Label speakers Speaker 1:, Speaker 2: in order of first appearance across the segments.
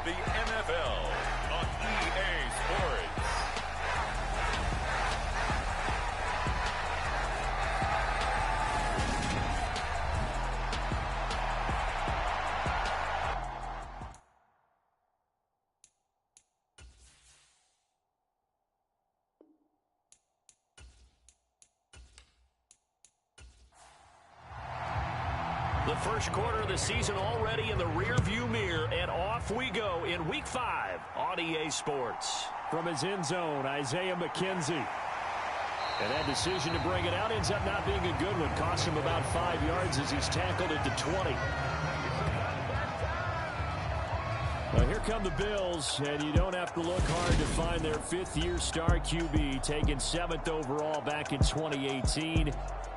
Speaker 1: of the NFL on EA Sports.
Speaker 2: The first quarter of the season already in the rearview mirror, and off we go in Week 5 on EA Sports.
Speaker 3: From his end zone, Isaiah McKenzie. And that decision to bring it out ends up not being a good one. Costs him about 5 yards as he's tackled at the 20. Well, here come the Bills, and you don't have to look hard to find their fifth-year star QB, taken 7th overall back in 2018,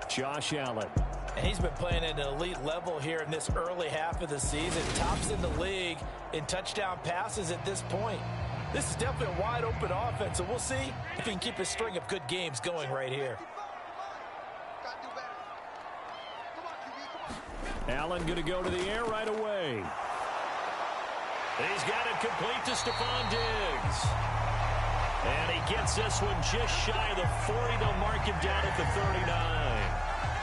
Speaker 3: Josh Allen.
Speaker 4: And he's been playing at an elite level here in this early half of the season. Tops in the league in touchdown passes at this point. This is definitely a wide-open offense, so we'll see if he can keep a string of good games going right here.
Speaker 3: Allen going to go to the air right away.
Speaker 2: He's got it complete to Stephon Diggs. And he gets this one just shy of the 40. They'll mark him down at the 39.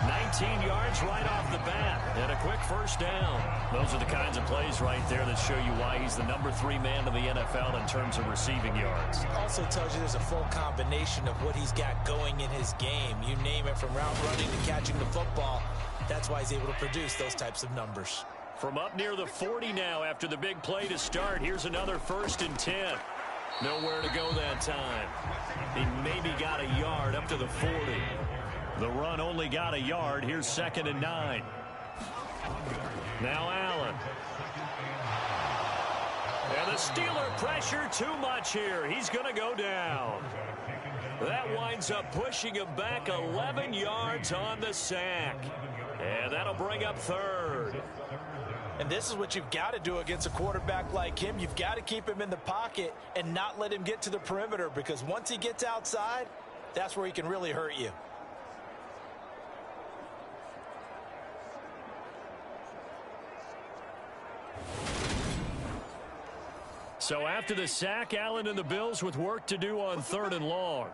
Speaker 2: 19 yards right off the bat, and a quick first down. Those are the kinds of plays right there that show you why he's the number 3 man in the NFL in terms of receiving yards.
Speaker 4: Also tells you there's a full combination of what he's got going in his game. You name it, from route running to catching the football. That's why he's able to produce those types of numbers.
Speaker 2: From up near the 40 now after the big play to start, here's another 1st and 10. Nowhere to go that time. He maybe got a yard up to the 40. The run only got a yard. Here's 2nd and 9. Now Allen. And the Steeler pressure too much here. He's going to go down. That winds up pushing him back 11 yards on the sack. And that'll bring up 3rd.
Speaker 4: And this is what you've got to do against a quarterback like him. You've got to keep him in the pocket and not let him get to the perimeter, because once he gets outside, that's where he can really hurt you.
Speaker 3: So after the sack, Allen and the Bills with work to do on 3rd and long.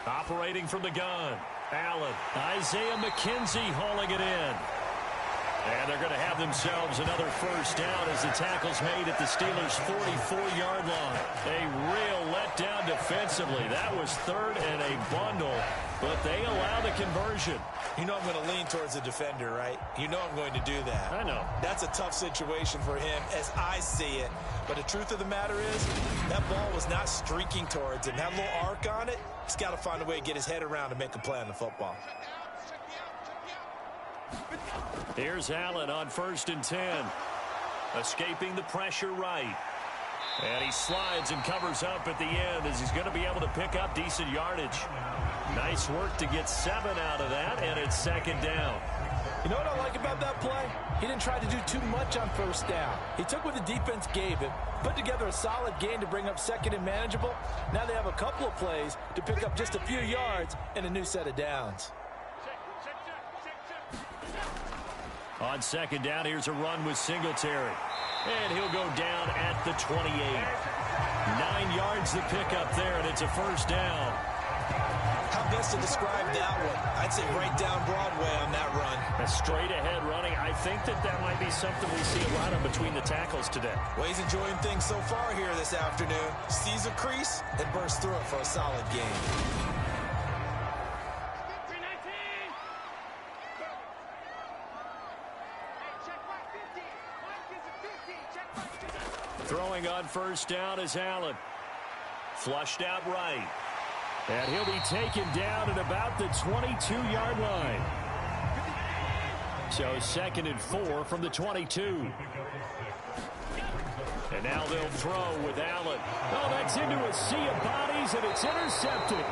Speaker 2: Operating from the gun, Allen.
Speaker 3: Isaiah McKenzie hauling it in.
Speaker 2: And they're going to have themselves another first down as the tackle's made at the Steelers' 44-yard line. A real letdown defensively. That was 3rd and a bundle, but they allow the conversion.
Speaker 4: You know I'm going to lean towards the defender, right? You know I'm going to do that.
Speaker 2: I know.
Speaker 4: That's a tough situation for him as I see it. But the truth of the matter is, that ball was not streaking towards him. That little arc on it, he's got to find a way to get his head around and make a play on the football.
Speaker 2: Here's Allen on 1st and 10. Escaping the pressure right. And he slides and covers up at the end as he's going to be able to pick up decent yardage. Nice work to get 7 out of that, and it's 2nd down.
Speaker 4: You know what I like about that play? He didn't try to do too much on 1st down. He took what the defense gave him, put together a solid gain to bring up 2nd and manageable. Now they have a couple of plays to pick up just a few yards and a new set of downs.
Speaker 2: On 2nd down, here's a run with Singletary. And he'll go down at the 28. 9 yards to pick up there, and it's a first down.
Speaker 4: How best to describe that one? I'd say right down Broadway on that run.
Speaker 2: A straight-ahead running. I think that might be something we see a lot of between the tackles today.
Speaker 4: Well, he's enjoying things so far here this afternoon. Sees a crease and bursts through it for a solid game.
Speaker 2: Throwing on 1st down is Allen. Flushed out right.
Speaker 3: And he'll be taken down at about the 22-yard line. So 2nd and 4 from the 22.
Speaker 2: And now they'll throw with Allen.
Speaker 3: Oh, that's into a sea of bodies, and it's intercepted.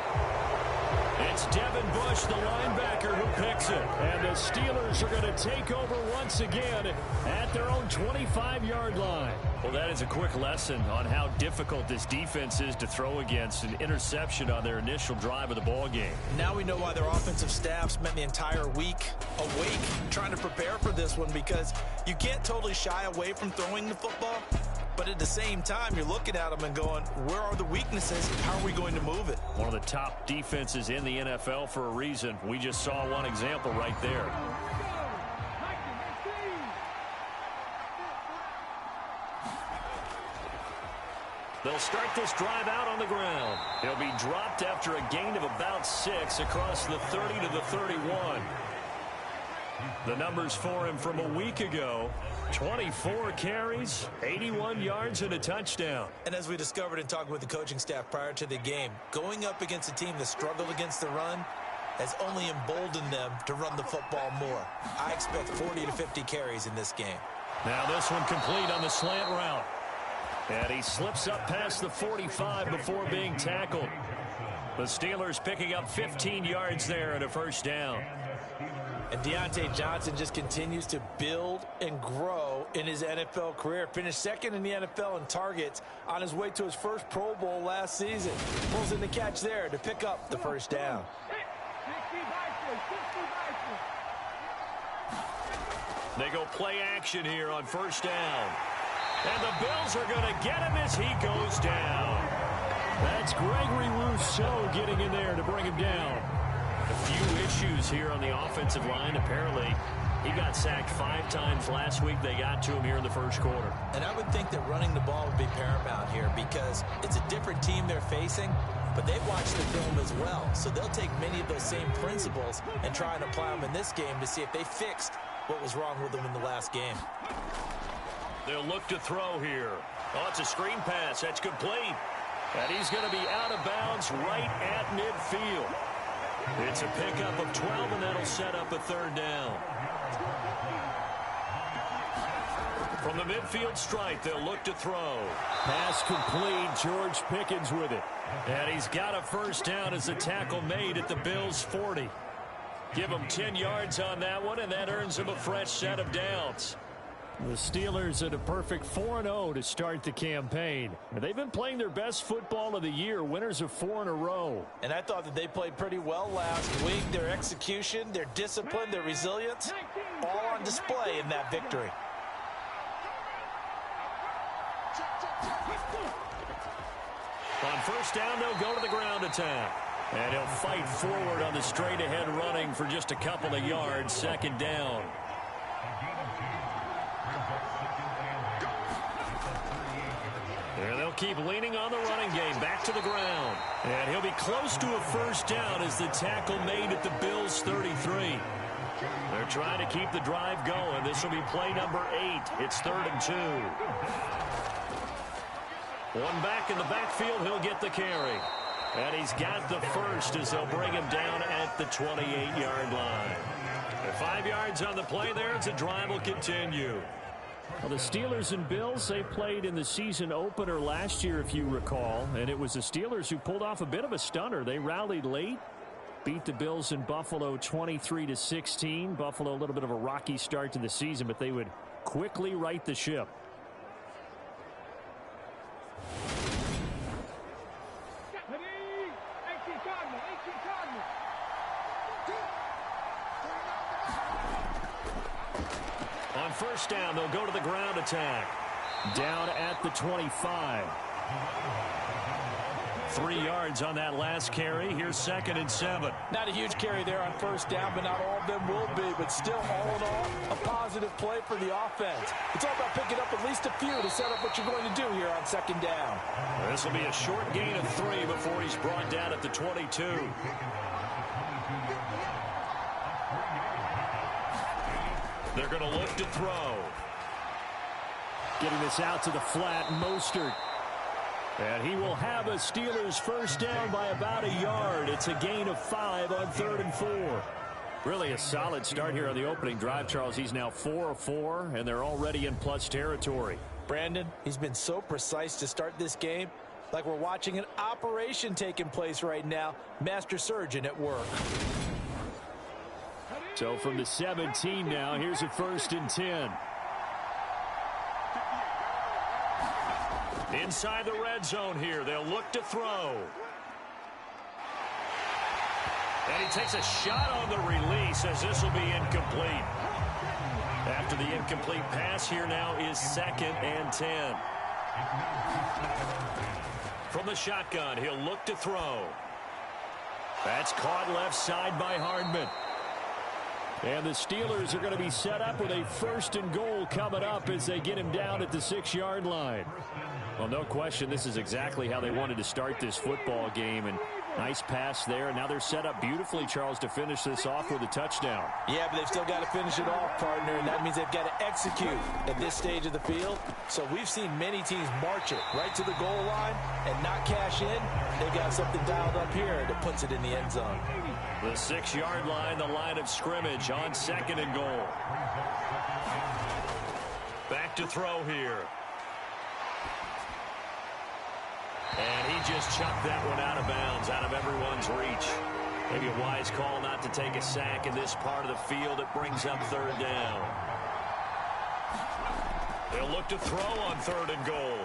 Speaker 2: It's Devin Bush, the linebacker, who picks it.
Speaker 3: And the Steelers are going to take over once again at their own 25-yard line. Well, that is a quick lesson on how difficult this defense is to throw against. An interception on their initial drive of the ball game.
Speaker 4: Now we know why their offensive staff spent the entire week awake trying to prepare for this one, because you can't totally shy away from throwing the football. But at the same time, you're looking at them and going, where are the weaknesses? How are we going to move it?
Speaker 3: One of the top defenses in the NFL for a reason. We just saw one example right there. They'll start this drive out on the ground. He'll be dropped after a gain of about 6 across the 30 to the 31. The numbers for him from a week ago: 24 carries, 81 yards, and a touchdown.
Speaker 4: And as we discovered in talking with the coaching staff prior to the game, going up against a team that struggled against the run has only emboldened them to run the football more. I expect 40 to 50 carries in this game.
Speaker 3: Now this one complete on the slant route. And he slips up past the 45 before being tackled. The Steelers picking up 15 yards there and a first down.
Speaker 4: And Deontay Johnson just continues to build and grow in his NFL career. Finished second in the NFL in targets on his way to his first Pro Bowl last season. Pulls in the catch there to pick up the first down.
Speaker 3: They go play action here on first down. And the Bills are going to get him as he goes down. That's Gregory Rousseau getting in there to bring him down. A few issues here on the offensive line. Apparently, he got sacked 5 times last week. They got to him here in the first quarter.
Speaker 4: And I would think that running the ball would be paramount here, because it's a different team they're facing, but they've watched the film as well. So they'll take many of those same principles and try and apply them in this game to see if they fixed what was wrong with them in the last game.
Speaker 3: They'll look to throw here. Oh, it's a screen pass. That's complete. And he's going to be out of bounds right at midfield. It's a pickup of 12, and that'll set up a third down. From the midfield stripe, they'll look to throw. Pass complete. George Pickens with it. And he's got a first down as the tackle made at the Bills' 40. Give him 10 yards on that one, and that earns him a fresh set of downs. The Steelers at a perfect 4-0 to start the campaign. They've been playing their best football of the year, winners of 4 in a row.
Speaker 4: And I thought that they played pretty well last week. Their execution, their discipline, their resilience, all on display in that victory.
Speaker 3: On first down, they'll go to the ground attack. And he'll fight forward on the straight-ahead running for just a couple of yards. Second down. And they'll keep leaning on the running game. Back to the ground. And he'll be close to a first down as the tackle made at the Bills' 33. They're trying to keep the drive going. This will be play number 8. It's 3rd and 2. One back in the backfield. He'll get the carry. And he's got the first as they'll bring him down at the 28-yard line. 5 yards on the play there as the drive will continue. Well, the Steelers and Bills, they played in the season opener last year, if you recall, and it was the Steelers who pulled off a bit of a stunner. They rallied late, beat the Bills in Buffalo 23-16. Buffalo, a little bit of a rocky start to the season, but they would quickly right the ship. On first down, they'll go to the ground attack. Down at the 25. 3 yards on that last carry. Here's 2nd and 7.
Speaker 4: Not a huge carry there on first down, but not all of them will be. But still, all in all, a positive play for the offense. It's all about picking up at least a few to set up what you're going to do here on 2nd down.
Speaker 3: This will be a short gain of 3 before he's brought down at the 22. They're going to look to throw. Getting this out to the flat, Mostert. And he will have a Steelers first down by about a yard. It's a gain of 5 on 3rd and 4. Really a solid start here on the opening drive, Charles. He's now 4 of 4, and they're already in plus territory.
Speaker 4: Brandon, he's been so precise to start this game, like we're watching an operation taking place right now. Master surgeon at work.
Speaker 2: So from the 17 now, here's a 1st and 10. Inside the red zone here, they'll look to throw. And he takes a shot on the release as this will be incomplete. After the incomplete pass, here now is 2nd and 10. From the shotgun, he'll look to throw. That's caught left side by Hardman. And the Steelers are going to be set up with a 1st and goal coming up as they get him down at the 6-yard line. Well, no question, this is exactly how they wanted to start this football game. And nice pass there. And now they're set up beautifully, Charles, to finish this off with a touchdown.
Speaker 4: Yeah, but they've still got to finish it off, partner, and that means they've got to execute at this stage of the field. So we've seen many teams march it right to the goal line and not cash in. They've got something dialed up here that puts it in the end zone.
Speaker 2: The 6-yard line, the line of scrimmage on 2nd and goal. Back to throw here. And he just chucked that one out of bounds, out of everyone's reach. Maybe a wise call not to take a sack in this part of the field. It brings up 3rd down. They'll look to throw on 3rd and goal.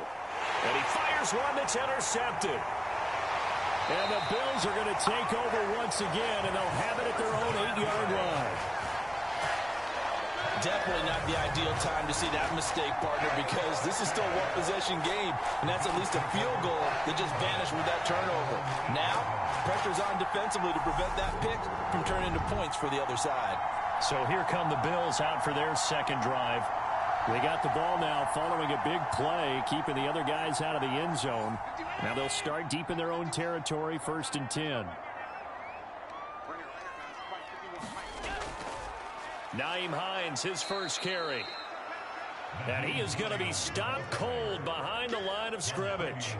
Speaker 2: And he fires one that's intercepted. And the Bills are going to take over once again, and they'll have it at their own 8-yard line.
Speaker 4: Definitely not the ideal time to see that mistake, partner, because this is still a one-possession game, and that's at least a field goal that just vanished with that turnover. Now, pressure's on defensively to prevent that pick from turning into points for the other side.
Speaker 2: So here come the Bills out for their 2nd drive. They got the ball now following a big play, keeping the other guys out of the end zone. Now they'll start deep in their own territory, 1st and 10. Nyheim Hines, his first carry. And he is going to be stopped cold behind the line of scrimmage.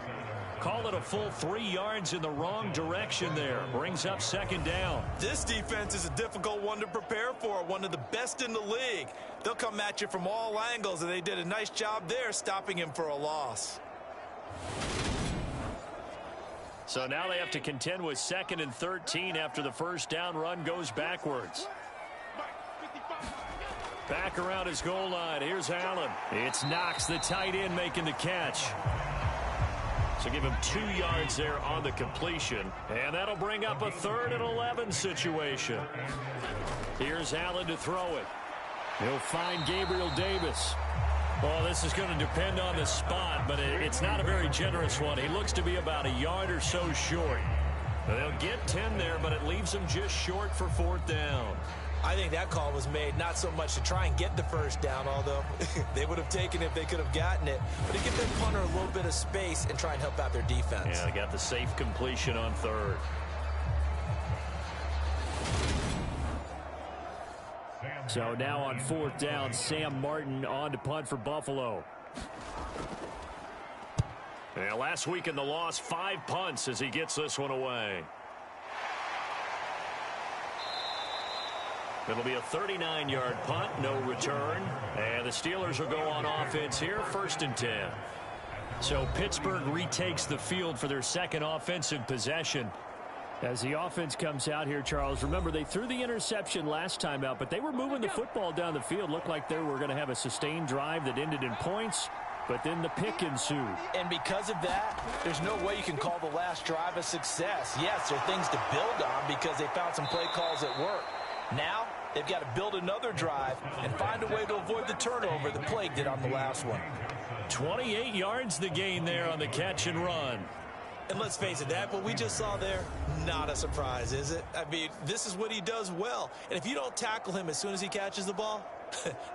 Speaker 2: Call it a full 3 yards in the wrong direction there. Brings up 2nd down.
Speaker 4: This defense is a difficult one to prepare for, one of the best in the league. They'll come at you from all angles, and they did a nice job there stopping him for a loss.
Speaker 2: So now they have to contend with 2nd and 13 after the 1st down run goes backwards. Back around his goal line. Here's Allen. It's Knox, the tight end, making the catch. So give him 2 yards there on the completion. And that'll bring up a 3rd and 11 situation. Here's Allen to throw it. He'll find Gabriel Davis. Well, this is going to depend on the spot, but it's not a very generous one. He looks to be about a yard or so short. They'll get 10 there, but it leaves them just short for 4th down.
Speaker 4: I think that call was made not so much to try and get the 1st down, although they would have taken it if they could have gotten it, but to give their punter a little bit of space and try and help out their defense.
Speaker 2: Yeah, they got the safe completion on 3rd. So now on 4th down, Sam Martin on to punt for Buffalo. And last week in the loss, 5 punts as he gets this one away. It'll be a 39-yard punt, no return. And the Steelers will go on offense here, 1st and 10. So Pittsburgh retakes the field for their 2nd offensive possession. As the offense comes out here, Charles, remember they threw the interception last time out, but they were moving the football down the field. Looked like they were going to have a sustained drive that ended in points, but then the pick ensued.
Speaker 4: And because of that, there's no way you can call the last drive a success. Yes, there are things to build on because they found some play calls that work. Now, they've got to build another drive and find a way to avoid the turnover that plagued it on the last one.
Speaker 2: 28 yards the gain there on the catch and run.
Speaker 4: And let's face it, that what we just saw there, not a surprise, is it? I mean, this is what he does well. And if you don't tackle him as soon as he catches the ball,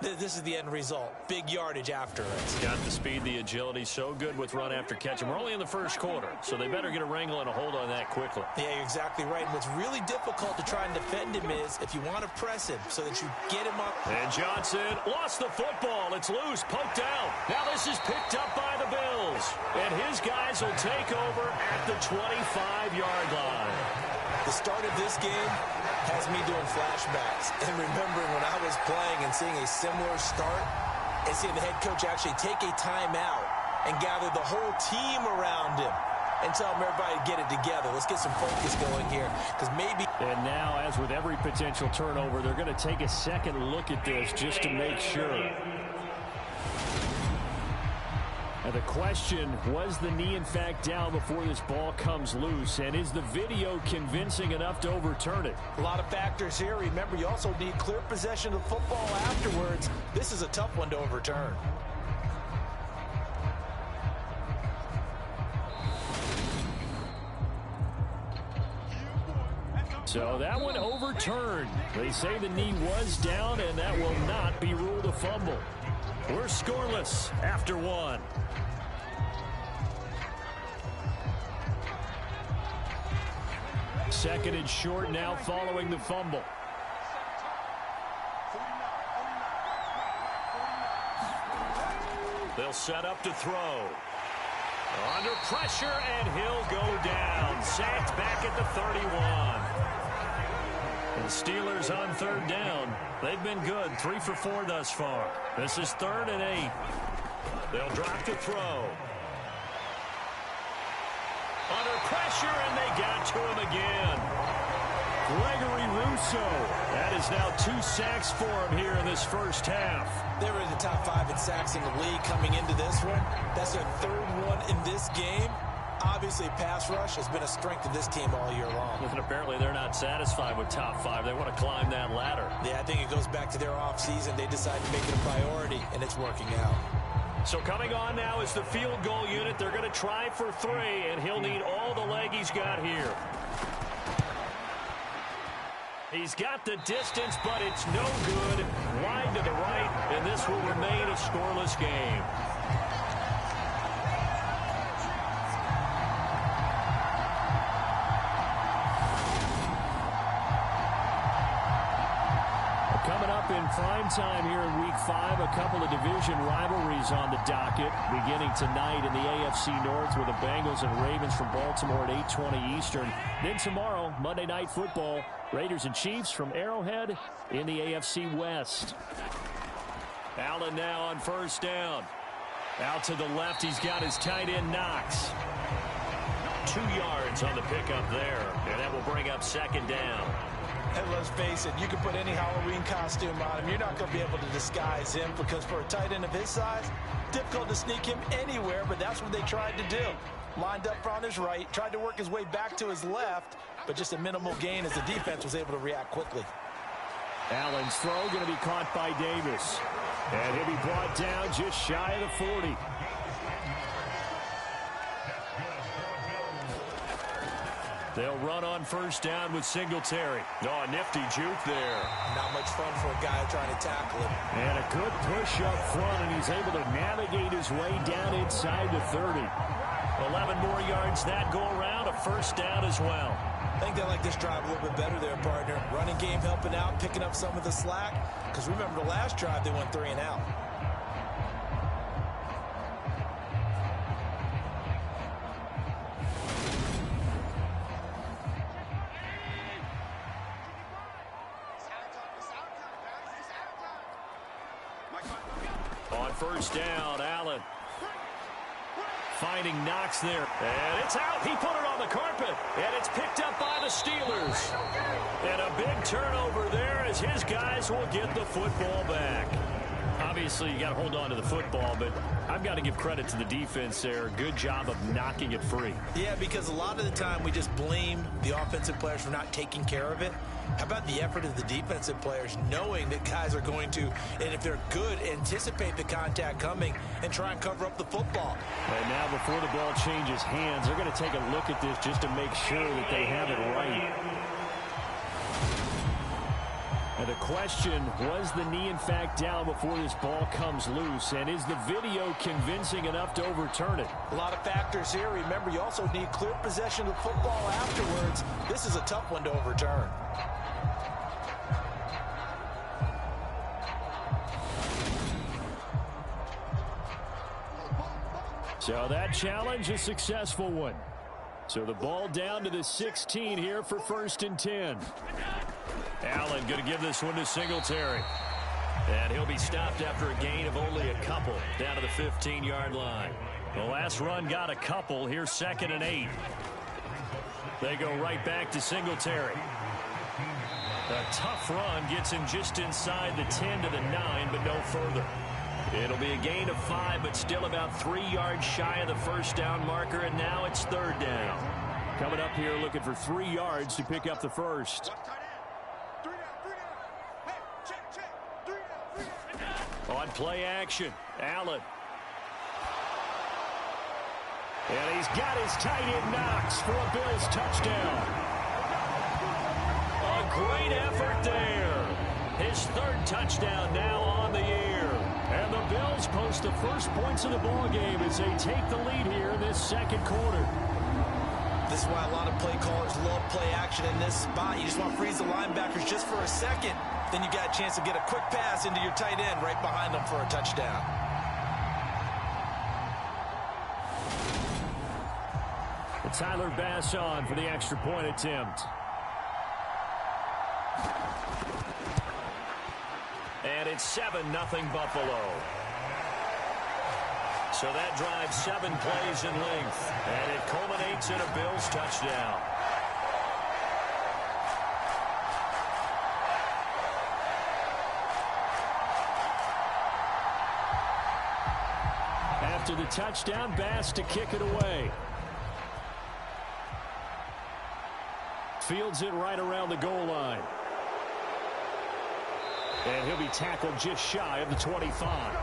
Speaker 4: this is the end result. Big yardage after it.
Speaker 2: He's got the speed, the agility, so good with run after catch. And we're only in the 1st quarter, so they better get a wrangle and a hold on that quickly.
Speaker 4: Yeah, you're exactly right. And what's really difficult to try and defend him is if you want to press him so that you get him up.
Speaker 2: And Johnson lost the football. It's loose, poked out. Now this is picked up by the Bills. And his guys will take over at the 25-yard line.
Speaker 4: The start of this game has me doing flashbacks and remembering when I was playing and seeing a similar start and seeing the head coach actually take a timeout and gather the whole team around him. and tell them everybody to get it together. Let's get some focus going here, because maybe...
Speaker 2: And now, as with every potential turnover, they're going to take a second look at this just to make sure. And the question, was the knee in fact down before this ball comes loose? And is the video convincing enough to overturn it?
Speaker 4: A lot of factors here. Remember, you also need clear possession of the football afterwards. This is a tough one to overturn.
Speaker 2: So that one overturned. They say the knee was down, and that will not be ruled a fumble. We're scoreless after one. Second and short now following the fumble. They'll set up to throw. Under pressure, and he'll go down. Sacked back at the 31. The Steelers on third down. They've been good, 3 for 4 thus far. This is 3rd and 8. They'll drop to throw. Under pressure, and they got to him again. Gregory Rousseau. That is now 2 sacks for him here in this first half.
Speaker 4: They were in the top 5 in sacks in the league coming into this one. That's their 3rd one in this game. Obviously, pass rush has been a strength of this team all year long.
Speaker 2: And apparently they're not satisfied with top 5. They want to climb that ladder.
Speaker 4: Yeah, I think it goes back to their offseason. They decided to make it a priority, and it's working out.
Speaker 2: So coming on now is the field goal unit. They're going to try for 3, and he'll need all the leg he's got here. He's got the distance, but it's no good. Wide to the right, and this will remain a scoreless game. Coming up in prime time here in Week 5, a couple of division rivalries on the docket, beginning tonight in the AFC North with the Bengals and Ravens from Baltimore at 8:20 Eastern. Then tomorrow, Monday Night Football, Raiders and Chiefs from Arrowhead in the AFC West. Allen now on first down. Out to the left, he's got his tight end Knox. 2 yards on the pickup there, and that will bring up second down.
Speaker 4: And let's face it, you can put any Halloween costume on him. You're not going to be able to disguise him, because for a tight end of his size, difficult to sneak him anywhere, but that's what they tried to do. Lined up on his right, tried to work his way back to his left, but just a minimal gain as the defense was able to react quickly.
Speaker 2: Allen's throw going to be caught by Davis. And he'll be brought down just shy of the 40. They'll run on first down with Singletary. Oh, a nifty juke there.
Speaker 4: Not much fun for a guy trying to tackle him.
Speaker 2: And a good push up front, and he's able to navigate his way down inside the 30. 11 more yards that go around, a first down as well.
Speaker 4: I think they like this drive a little bit better there, partner. Running game helping out, picking up some of the slack. Because remember, the last drive, they went 3 and out.
Speaker 2: On first down, Allen finding Knox there. And it's out. He put it on the carpet. And it's picked up by the Steelers. And a big turnover there as his guys will get the football back. Obviously, you got to hold on to the football, but I've got to give credit to the defense there. Good job of knocking it free.
Speaker 4: Yeah, because a lot of the time we just blame the offensive players for not taking care of it. How about the effort of the defensive players knowing that guys are going to, and if they're good, anticipate the contact coming and try and cover up the football.
Speaker 2: And now before the ball changes hands, they're going to take a look at this just to make sure that they have it right. And the question, was the knee in fact down before this ball comes loose? And is the video convincing enough to overturn it?
Speaker 4: A lot of factors here. Remember, you also need clear possession of the football afterwards. This is a tough one to overturn.
Speaker 2: So that challenge, a successful one. So the ball down to the 16 here for 1st and 10. Allen going to give this one to Singletary. And he'll be stopped after a gain of only a couple down to the 15-yard line. The last run got a couple. Here's 2nd and 8. They go right back to Singletary. A tough run gets him just inside the 10 to the 9, but no further. It'll be a gain of 5, but still about 3 yards shy of the first down marker, and now it's 3rd down. Coming up here looking for 3 yards to pick up the first. On play action, Allen. And he's got his tight end Knox for a Bills touchdown. A great effort there. His 3rd touchdown now on the year. And the Bills post the first points of the ball game as they take the lead here in this 2nd quarter.
Speaker 4: This is why a lot of play callers love play action in this spot. You just want to freeze the linebackers just for a second. Then you got a chance to get a quick pass into your tight end right behind them for a touchdown.
Speaker 2: Tyler Bass on for the extra point attempt. And it's 7-0 Buffalo. So that drives 7 plays in length. And it culminates in a Bills touchdown. After the touchdown, Bass to kick it away. Fields it right around the goal line. And he'll be tackled just shy of the 25.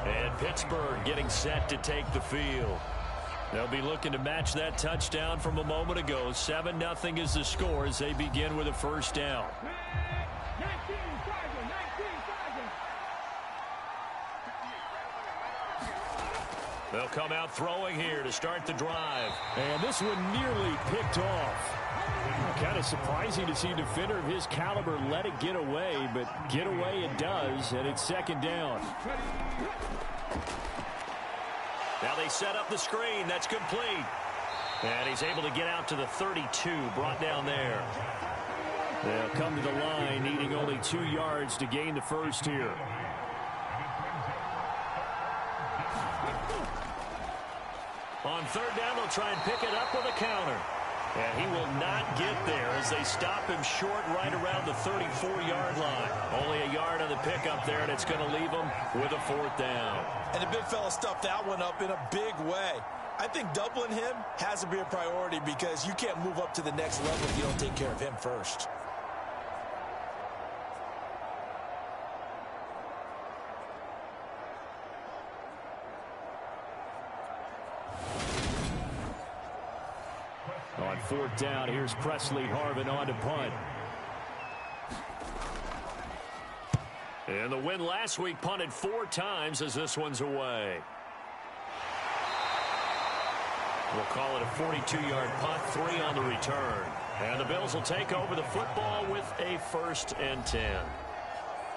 Speaker 2: And Pittsburgh getting set to take the field. They'll be looking to match that touchdown from a moment ago. 7-0 is the score as they begin with a first down. They'll come out throwing here to start the drive. And this one nearly picked off. Kind of surprising to see a defender of his caliber let it get away, but get away it does, and it's 2nd down. Now they set up the screen. That's complete. And he's able to get out to the 32, brought down there. They'll come to the line, needing only 2 yards to gain the first here. On 3rd down, they'll try and pick it up with a counter. And he will not get there as they stop him short right around the 34-yard line. Only a yard on the pickup there, and it's going to leave him with a 4th down.
Speaker 4: And the big fella stuffed that one up in a big way. I think doubling him has to be a priority because you can't move up to the next level if you don't take care of him first.
Speaker 2: On 4th down, here's Presley Harvin on to punt. And the win last week punted 4 times as this one's away. We'll call it a 42-yard punt, 3 on the return. And the Bills will take over the football with a 1st and 10.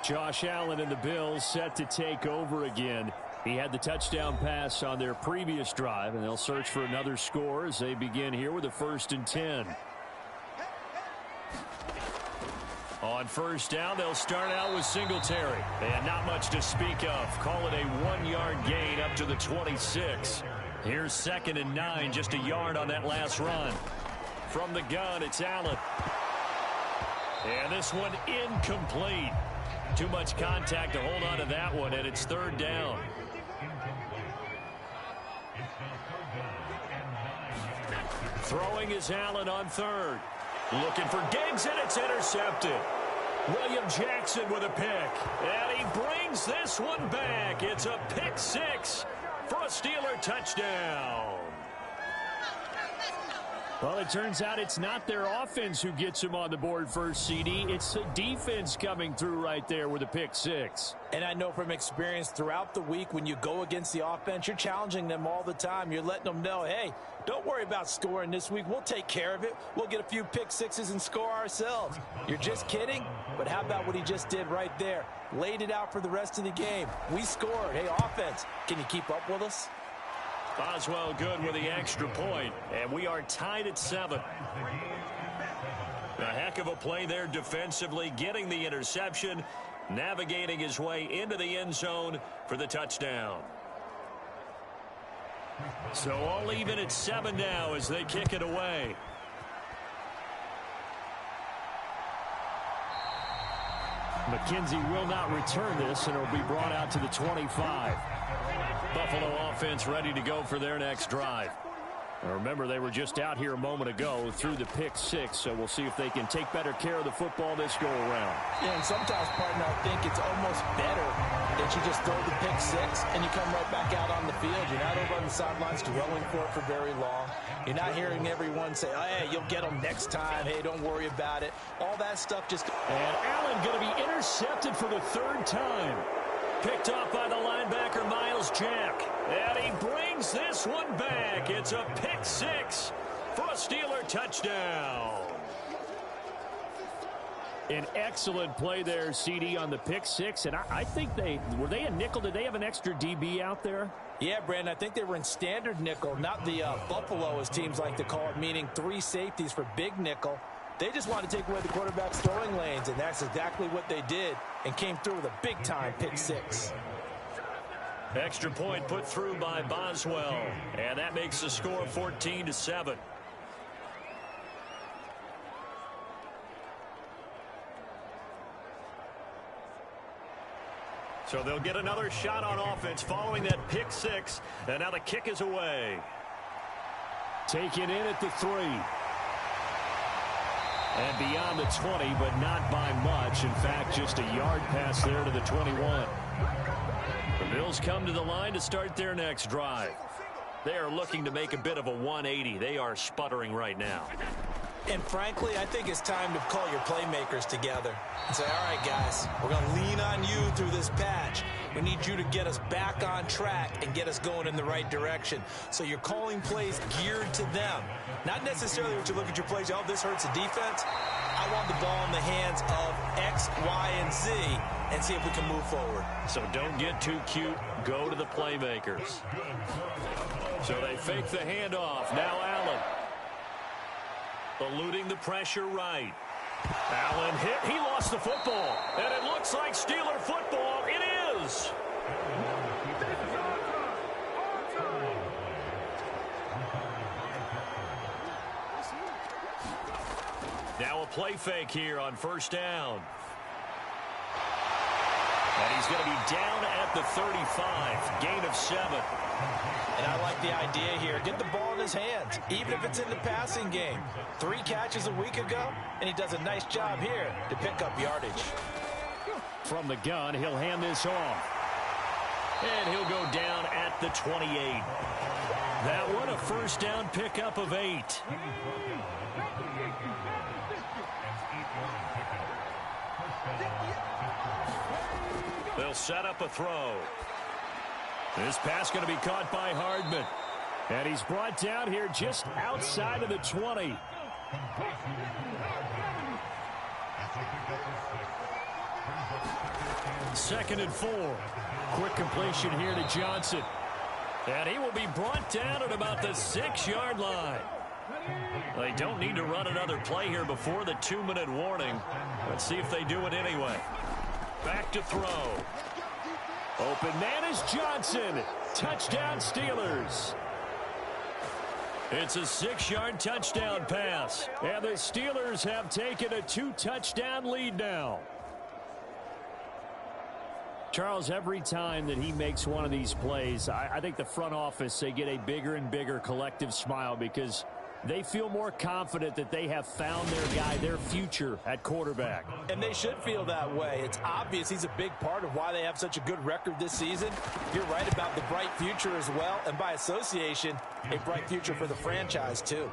Speaker 2: Josh Allen and the Bills set to take over again. He had the touchdown pass on their previous drive, and they'll search for another score as they begin here with a 1st and 10. On 1st down, they'll start out with Singletary. And not much to speak of. Call it a 1-yard gain up to the 26. Here's 2nd and 9, just a yard on that last run. From the gun, it's Allen. And this one incomplete. Too much contact to hold on to that one, and it's 3rd down. Throwing is Allen on 3rd. Looking for Diggs, and it's intercepted. William Jackson with a pick. And he brings this one back. It's a pick 6 for a Steeler touchdown. Well, it turns out it's not their offense who gets him on the board first, CD. It's the defense coming through right there with a pick 6.
Speaker 4: And I know from experience throughout the week when you go against the offense, you're challenging them all the time. You're letting them know, hey, don't worry about scoring this week. We'll take care of it. We'll get a few pick 6s and score ourselves. You're just kidding? But how about what he just did right there? Laid it out for the rest of the game. We scored. Hey, offense, can you keep up with us?
Speaker 2: Boswell good with the extra point, and we are tied at 7. A heck of a play there defensively, getting the interception, navigating his way into the end zone for the touchdown. So all even at 7 now as they kick it away.
Speaker 3: McKenzie will not return this, and it will be brought out to the 25.
Speaker 2: Buffalo offense ready to go for their next drive.
Speaker 3: And remember, they were just out here a moment ago through the pick 6, so we'll see if they can take better care of the football this go-around.
Speaker 4: Yeah, and sometimes, partner, I think it's almost better that you just throw the pick 6 and you come right back out on the field. You're not over on the sidelines dwelling for it for very long. You're not hearing everyone say, oh, hey, you'll get them next time. Hey, don't worry about it. All that stuff just...
Speaker 3: And Allen going to be intercepted for the 3rd time.
Speaker 2: Picked off by the linebacker, Miles Jack. And he brings this one back. It's a pick 6 for a Steeler touchdown.
Speaker 3: An excellent play there, CD, on the pick 6. And I think were they a nickel? Did they have an extra DB out there?
Speaker 4: Yeah, Brandon, I think they were in standard nickel, not the Buffalo, as teams like to call it, meaning 3 safeties for big nickel. They just want to take away the quarterback's throwing lanes, and that's exactly what they did, and came through with a big-time pick 6.
Speaker 2: Extra point put through by Boswell, and that makes the score 14-7. So they'll get another shot on offense following that pick 6, and now the kick is away.
Speaker 3: Taken in at the 3. And beyond the 20, but not by much. In fact, just a yard pass there to the 21.
Speaker 2: The Bills come to the line to start their next drive. They are looking to make a bit of a 180. They are sputtering right now.
Speaker 4: And frankly, I think it's time to call your playmakers together and say, all right, guys, we're going to lean on you through this patch. We need you to get us back on track and get us going in the right direction. So you're calling plays geared to them. Not necessarily what you look at your plays, oh, this hurts the defense. I want the ball in the hands of X, Y, and Z and see if we can move forward.
Speaker 2: So don't get too cute. Go to the playmakers. So they fake the handoff. Now Allen. Eluding the pressure right. Allen hit. He lost the football. And it looks like Steeler football. It is. Now a play fake here on first down. And he's going to be down at the 35. Gain of 7.
Speaker 4: And I like the idea here. Get the ball in his hands, even if it's in the passing game. 3 catches a week ago, and he does a nice job here to pick up yardage.
Speaker 3: From the gun, he'll hand this off.
Speaker 2: And he'll go down at the 28. That one a first down pickup of 8. They'll set up a throw. This pass going to be caught by Hardman.
Speaker 3: And he's brought down here just outside of the 20. Second and 4. Quick completion here to Johnson.
Speaker 2: And he will be brought down at about the 6-yard line. They don't need to run another play here before the 2-minute warning. Let's see if they do it anyway. Back to throw.
Speaker 3: Open man is Johnson. Touchdown Steelers.
Speaker 2: It's a 6-yard touchdown pass.
Speaker 3: And the Steelers have taken a 2-touchdown lead now. Charles, every time that he makes one of these plays, I think the front office, they get a bigger and bigger collective smile because they feel more confident that they have found their guy, their future at quarterback.
Speaker 4: And they should feel that way. It's obvious he's a big part of why they have such a good record this season. You're right about the bright future as well, and by association, a bright future for the franchise too.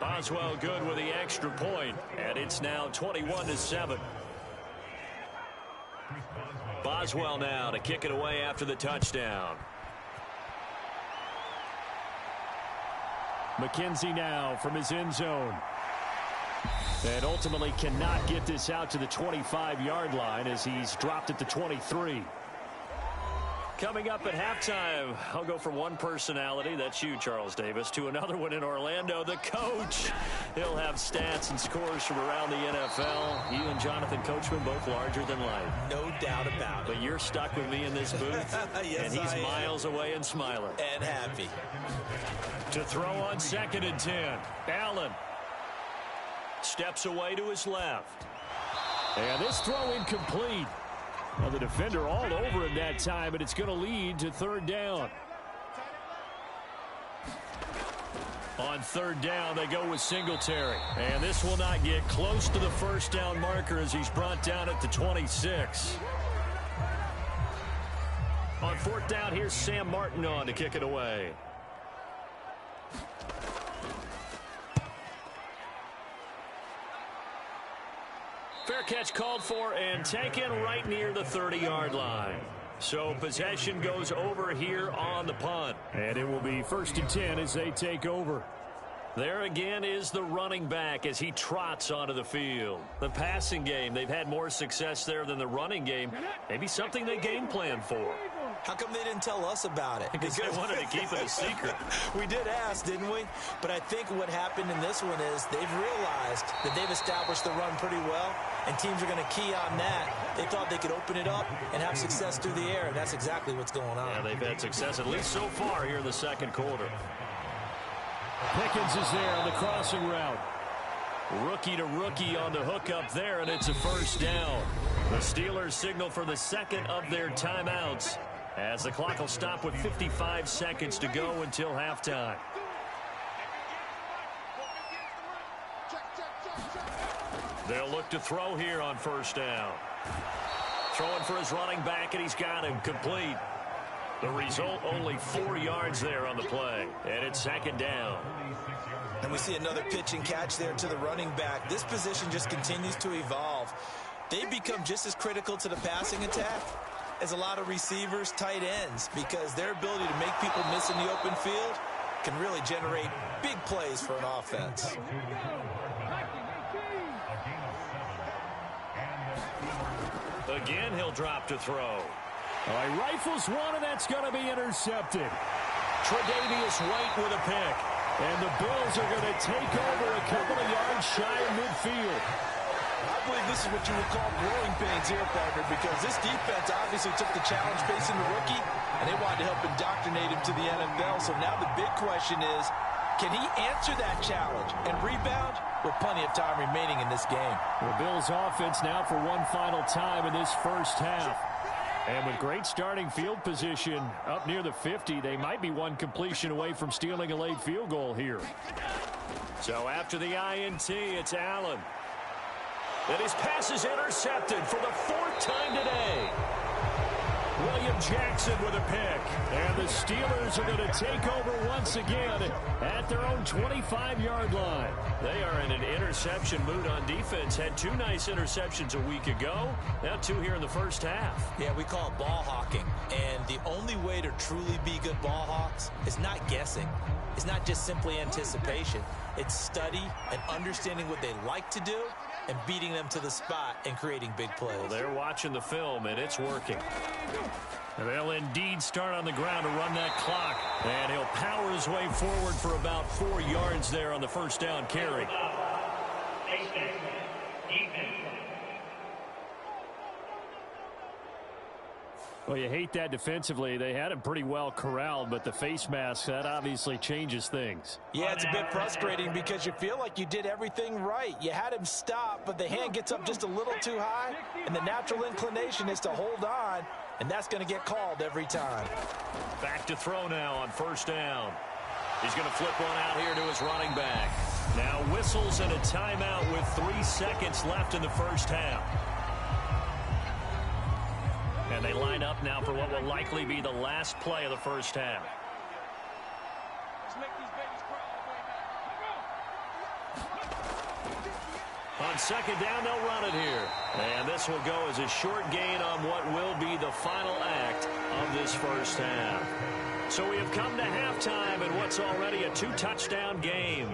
Speaker 2: Boswell good with the extra point, and it's now 21-7. Boswell now to kick it away after the touchdown.
Speaker 3: McKenzie now from his end zone. And ultimately cannot get this out to the 25-yard line as he's dropped at the 23.
Speaker 2: Coming up at halftime, I'll go from one personality, that's you, Charles Davis, to another one in Orlando, the coach. He'll have stats and scores from around the NFL. You and Jonathan Coachman both larger than life.
Speaker 4: No doubt about it.
Speaker 2: But you're stuck with me in this booth,
Speaker 4: yes,
Speaker 2: and he's miles away and smiling.
Speaker 4: And happy.
Speaker 2: To throw on 2nd and 10, Allen steps away to his left. And this throw incomplete. Well, the defender all over him that time, and it's going to lead to 3rd down. On 3rd down, they go with Singletary. And this will not get close to the 1st down marker as he's brought down at the 26. On 4th down, here's Sam Martin on to kick it away. Fair catch called for and taken right near the 30-yard line. So possession goes over here on the punt. And it will be 1st and 10 as they take over. There again is the running back as he trots onto the field. The passing game, they've had more success there than the running game. Maybe something they game plan for.
Speaker 4: How come they didn't tell us about it?
Speaker 2: Because they wanted to keep it a secret.
Speaker 4: We did ask, didn't we? But I think what happened in this one is they've realized that they've established the run pretty well, and teams are going to key on that. They thought they could open it up and have success through the air, and that's exactly what's going on.
Speaker 2: Yeah, they've had success at least so far here in the 2nd quarter.
Speaker 3: Pickens is there on the crossing route.
Speaker 2: Rookie to rookie on the hook up there, and it's a 1st down. The Steelers signal for the 2nd of their timeouts as the clock will stop with 55 seconds to go until halftime. They'll look to throw here on 1st down. Throwing for his running back, and he's got him complete. The result, only 4 yards there on the play, and it's 2nd down.
Speaker 4: And we see another pitch and catch there to the running back. This position just continues to evolve. They become just as critical to the passing attack as a lot of receivers, tight ends, because their ability to make people miss in the open field can really generate big plays for an offense.
Speaker 2: Again, he'll drop to throw.
Speaker 3: All right, rifles one, and that's going to be intercepted.
Speaker 2: Tre'Davious White with a pick.
Speaker 3: And the Bills are going to take over a couple of yards shy of midfield.
Speaker 4: I believe this is what you would call growing pains here, partner, because this defense obviously took the challenge facing the rookie, and they wanted to help indoctrinate him to the NFL. So now the big question is, can he answer that challenge and rebound with plenty of time remaining in this game?
Speaker 3: The Bills offense now for one final time in this 1st half. And with great starting field position up near the 50, they might be one completion away from stealing a late field goal here.
Speaker 2: So after the INT, it's Allen. And his pass is intercepted for the 4th time today.
Speaker 3: William Jackson with a pick. And the Steelers are going to take over once again at their own 25-yard line.
Speaker 2: They are in an interception mood on defense. Had 2 nice interceptions a week ago. Now 2 here in the 1st half.
Speaker 4: Yeah, we call it ball hawking. And the only way to truly be good ball hawks is not guessing. It's not just simply anticipation. It's study and understanding what they like to do and beating them to the spot and creating big plays.
Speaker 2: Well, they're watching the film, and it's working. And they'll indeed start on the ground to run that clock. And he'll power his way forward for about 4 yards there on the 1st down carry.
Speaker 3: Well, you hate that defensively. They had him pretty well corralled, but the face mask, that obviously changes things.
Speaker 4: Yeah, it's a bit frustrating because you feel like you did everything right. You had him stop, but the hand gets up just a little too high, and the natural inclination is to hold on, and that's going to get called every time.
Speaker 2: Back to throw now on 1st down. He's going to flip one out here to his running back. Now whistles and a timeout with 3 seconds left in the 1st half. And they line up now for what will likely be the last play of the 1st half. On 2nd down, they'll run it here. And this will go as a short gain on what will be the final act of this 1st half. So we have come to halftime in what's already a 2-touchdown game.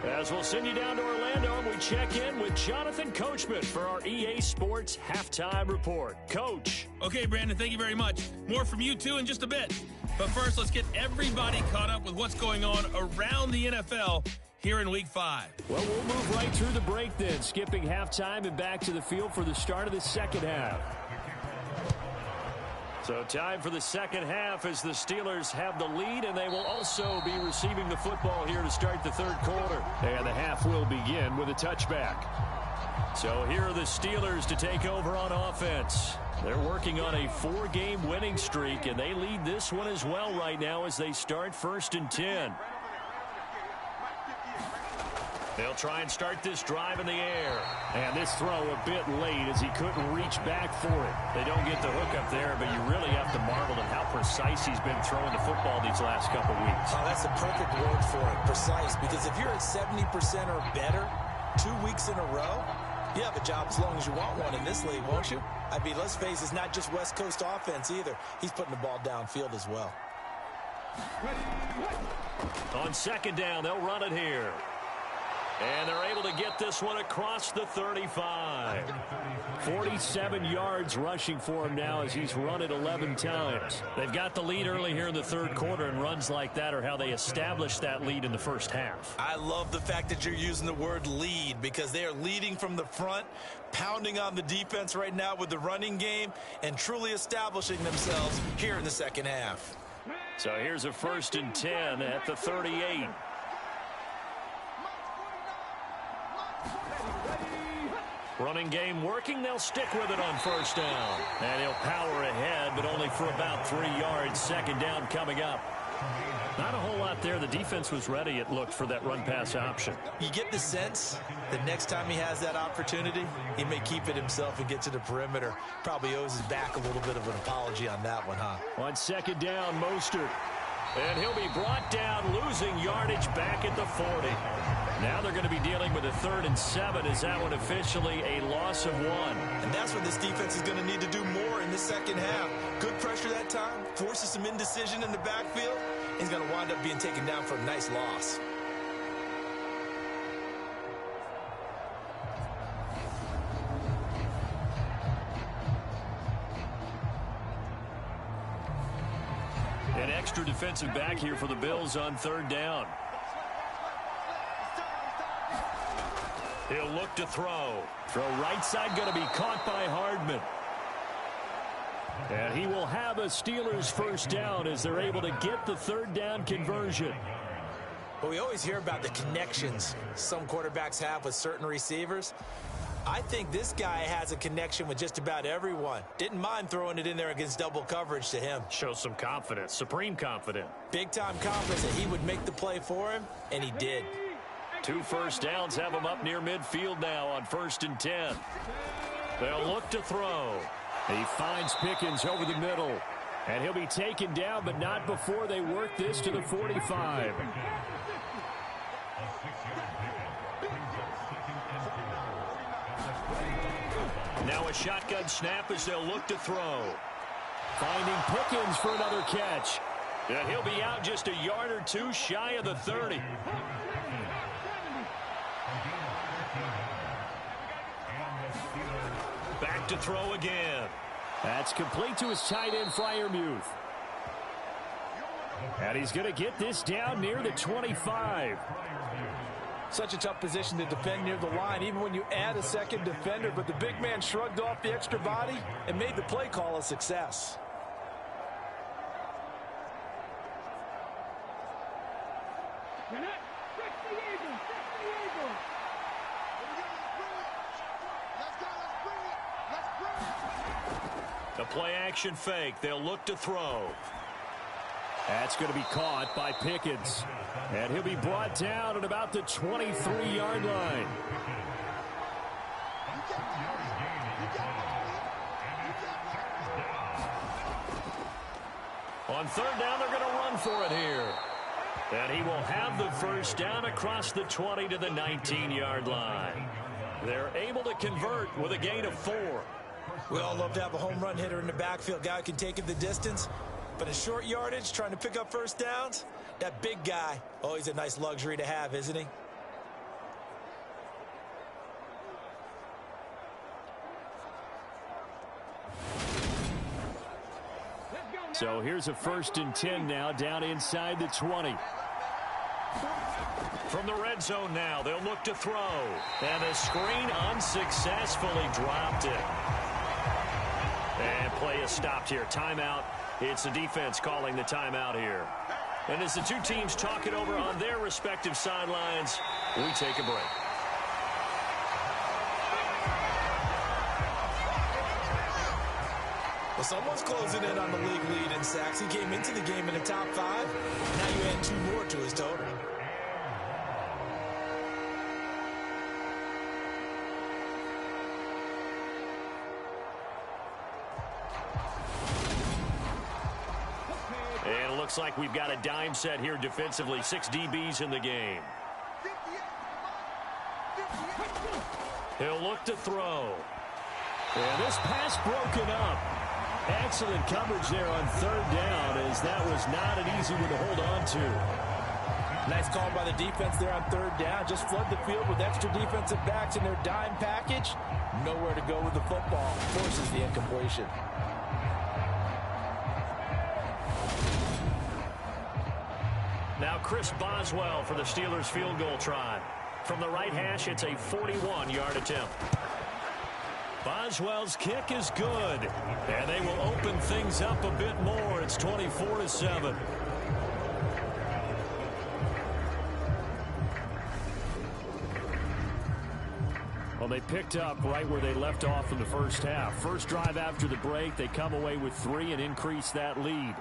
Speaker 2: As we'll send you down to Orlando, and we check in with Jonathan Coachman for our EA Sports Halftime Report. Coach.
Speaker 5: Okay, Brandon, thank you very much. More from you, too, in just a bit. But first, let's get everybody caught up with what's going on around the NFL here in Week 5.
Speaker 2: Well, we'll move right through the break then, skipping halftime and back to the field for the start of the second half. So time for the second half as the Steelers have the lead, and they will also be receiving the football here to start the third quarter. And the half will begin with a touchback. So here are the Steelers to take over on offense. They're working on a 4-game winning streak, and they lead this one as well right now as they start 1st and 10. They'll try and start this drive in the air. And this throw a bit late as he couldn't reach back for it. They don't get the hook up there, but you really have to marvel at how precise he's been throwing the football these last couple weeks.
Speaker 4: Oh, that's the perfect word for it, precise. Because if you're at 70% or better 2 weeks in a row, you have a job as long as you want one in this league, won't you? I mean, let's face it, it's not just West Coast offense either. He's putting the ball downfield as well.
Speaker 2: On second down, they'll run it here. And they're able to get this one across the 35. 47 yards rushing for him now as he's run it 11 times. They've got the lead early here in the third quarter, and runs like that are how they established that lead in the first half.
Speaker 4: I love the fact that you're using the word lead because they are leading from the front, pounding on the defense right now with the running game, and truly establishing themselves here in the second half.
Speaker 2: So here's a 1st and 10 at the 38. Running game working. They'll stick with it on 1st down. And he'll power ahead, but only for about 3 yards. Second down coming up. Not a whole lot there. The defense was ready, it looked, for that run-pass option.
Speaker 4: You get the sense that next time he has that opportunity, he may keep it himself and get to the perimeter. Probably owes his back a little bit of an apology on that one, huh?
Speaker 2: On second down, Mostert. And he'll be brought down, losing yardage back at the 40. Now they're going to be dealing with a 3rd and 7. Is that one officially a loss of 1?
Speaker 4: And that's when this defense is going to need to do more in the second half. Good pressure that time, forces some indecision in the backfield. He's going to wind up being taken down for a nice loss.
Speaker 2: An extra defensive back here for the Bills on 3rd down. He'll look to throw. Throw right side going to be caught by Hardman. And he will have a Steelers 1st down as they're able to get the 3rd down conversion.
Speaker 4: But we always hear about the connections some quarterbacks have with certain receivers. I think this guy has a connection with just about everyone. Didn't mind throwing it in there against double coverage to him.
Speaker 2: Shows some confidence, supreme confidence.
Speaker 4: Big-time confidence that he would make the play for him, and he did.
Speaker 2: 2 first downs have him up near midfield now on 1st and 10. They'll look to throw. He finds Pickens over the middle. And he'll be taken down, but not before they work this to the 45. Now a shotgun snap as they'll look to throw. Finding Pickens for another catch. And he'll be out just a yard or 2 shy of the 30. Back to throw again. That's complete to his tight end, Freiermuth. And he's going to get this down near the 25.
Speaker 4: Such a tough position to defend near the line, even when you add a second defender. But the big man shrugged off the extra body and made the play call a success.
Speaker 2: The play action fake. They'll look to throw. That's going to be caught by Pickens. And he'll be brought down at about the 23-yard line. On 3rd down, they're going to run for it here. And he will have the 1st down across the 20 to the 19-yard line. They're able to convert with a gain of 4.
Speaker 4: We all love to have a home run hitter in the backfield. Guy who can take it the distance. But in short yardage, trying to pick up 1st downs, that big guy, always a nice luxury to have, isn't he?
Speaker 2: So here's a 1st and 10 now down inside the 20.
Speaker 3: From the red zone now, they'll look to throw. And the screen unsuccessfully dropped it. And play is stopped here. Timeout. It's the defense calling the timeout here. And as the two teams talk it over on their respective sidelines, we take a break.
Speaker 4: Well, someone's closing in on the league lead in sacks. He came into the game in the top 5. Now you add 2 more to his total.
Speaker 3: And it looks like we've got a dime set here defensively. 6 DBs in the game. He'll look to throw.
Speaker 2: And this pass broken up. Excellent coverage there on 3rd down, as that was not an easy one to hold on to.
Speaker 4: Nice call by the defense there on 3rd down. Just flood the field with extra defensive backs in their dime package. Nowhere to go with the football. Forces the incompletion.
Speaker 3: Now Chris Boswell for the Steelers field goal try. From the right hash, it's a 41-yard attempt.
Speaker 2: Boswell's kick is good, and they will open things up a bit more. It's 24-7. Well, they picked up right where they left off in the first half. First drive after the break, they come away with 3 and increase that lead.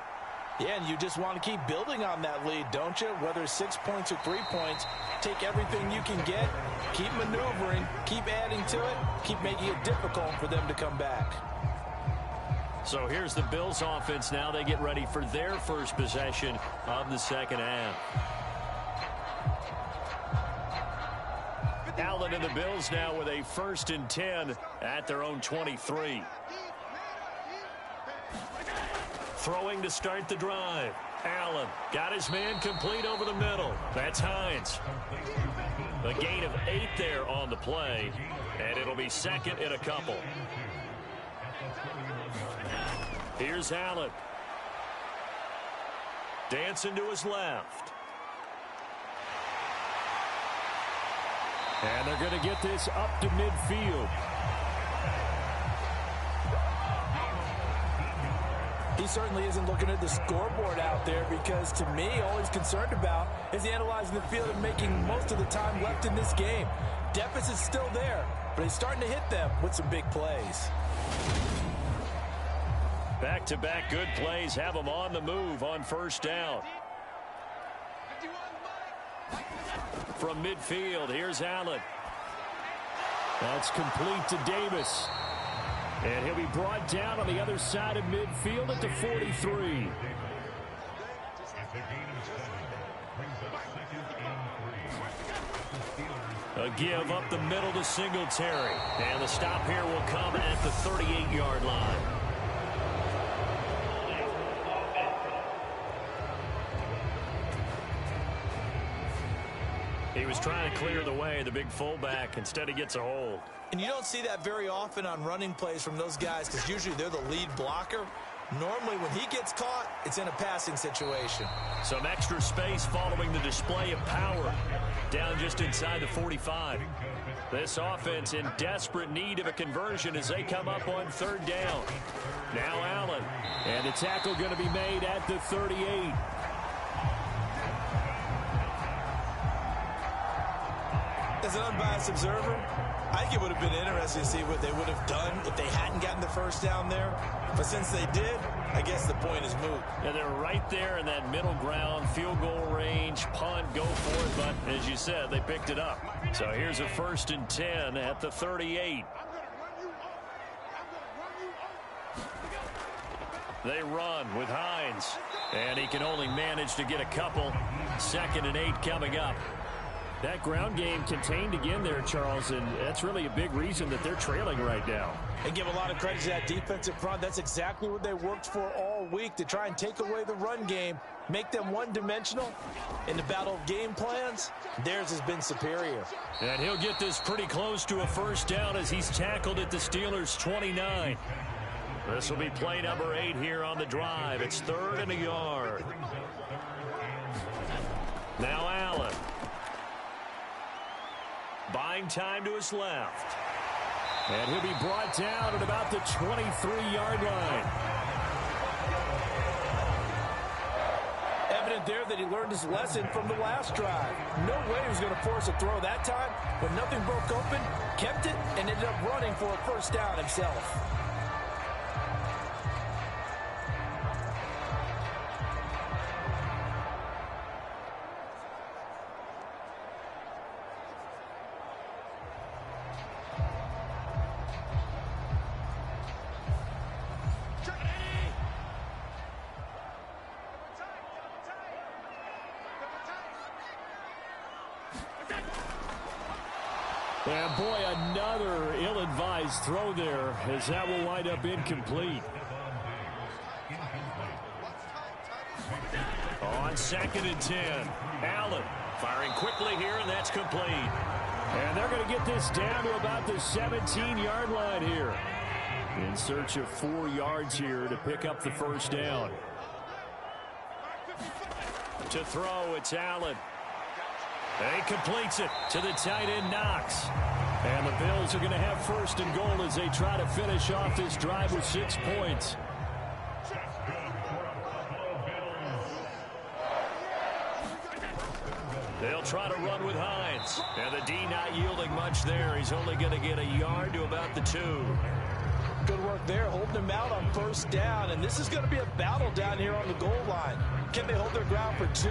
Speaker 4: Yeah, and you just want to keep building on that lead, don't you? Whether it's 6 points or 3 points, take everything you can get, keep maneuvering, keep adding to it, keep making it difficult for them to come back.
Speaker 3: So here's the Bills offense now. They get ready for their first possession of the second half. Allen and the Bills now with a 1st and 10 at their own 23. Throwing to start the drive. Allen got his man complete over the middle. That's Hines. A gain of 8 there on the play, and it'll be 2nd and a couple. Here's Allen. Dancing to his left.
Speaker 2: And they're going to get this up to midfield.
Speaker 4: He certainly isn't looking at the scoreboard out there, because to me, all he's concerned about is analyzing the field and making most of the time left in this game. Deficit's still there, but he's starting to hit them with some big plays.
Speaker 3: Back-to-back good plays have them on the move on 1st down. From midfield, here's Allen.
Speaker 2: That's complete to Davis. And he'll be brought down on the other side of midfield at the 43.
Speaker 3: A give up the middle to Singletary. And the stop here will come at the 38-yard line. He was trying to clear the way, the big fullback. Instead, he gets a hold.
Speaker 4: And you don't see that very often on running plays from those guys, because usually they're the lead blocker. Normally, when he gets caught, it's in a passing situation.
Speaker 3: Some extra space following the display of power. Down just inside the 45. This offense in desperate need of a conversion as they come up on 3rd down. Now Allen.
Speaker 2: And the tackle going to be made at the 38.
Speaker 4: As an unbiased observer, I think it would have been interesting to see what they would have done if they hadn't gotten the 1st down there. But since they did, I guess the point is moot.
Speaker 3: And they're right there in that middle ground, field goal range, punt, go for it. But as you said, they picked it up. So here's a 1st and 10 at the 38. They run with Hines. And he can only manage to get a couple. 2nd and 8 coming up.
Speaker 2: That ground game contained again there, Charles, and that's really a big reason that they're trailing right now.
Speaker 4: And give a lot of credit to that defensive front. That's exactly what they worked for all week, to try and take away the run game, make them one-dimensional. In the battle of game plans, theirs has been superior.
Speaker 3: And he'll get this pretty close to a 1st down as he's tackled at the Steelers' 29.
Speaker 2: This will be play number 8 here on the drive. It's 3rd and a yard. Now Allen. Buying time to his left. And he'll be brought down at about the 23-yard line.
Speaker 4: Evident there that he learned his lesson from the last drive. No way he was going to force a throw that time. When nothing broke open, kept it, and ended up running for a first down himself.
Speaker 2: And boy, another ill-advised throw there, as that will wind up incomplete. On 2nd and 10, Allen firing quickly here, and that's complete. And they're going to get this down to about the 17-yard line here. In search of 4 yards here to pick up the first down. To throw, it's Allen. And he completes it to the tight end, Knox. And the Bills are going to have 1st and goal as they try to finish off this drive with 6 points. They'll try to run with Hines. And the D not yielding much there. He's only going to get a yard to about the 2.
Speaker 4: Good work there, holding him out on 1st down. And this is going to be a battle down here on the goal line. Can they hold their ground for 2,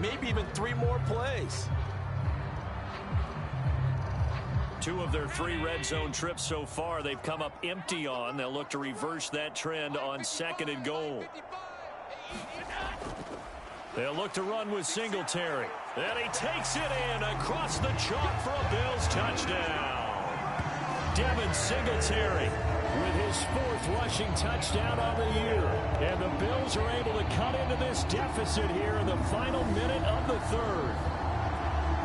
Speaker 4: maybe even 3 more plays?
Speaker 2: 2 of their 3 red zone trips so far they've come up empty on. They'll look to reverse that trend on 2nd and goal. They'll look to run with Singletary. And he takes it in across the chalk for a Bills touchdown. Devin Singletary with his 4th rushing touchdown on the year. And the Bills are able to cut into this deficit here in the final minute of the 3rd.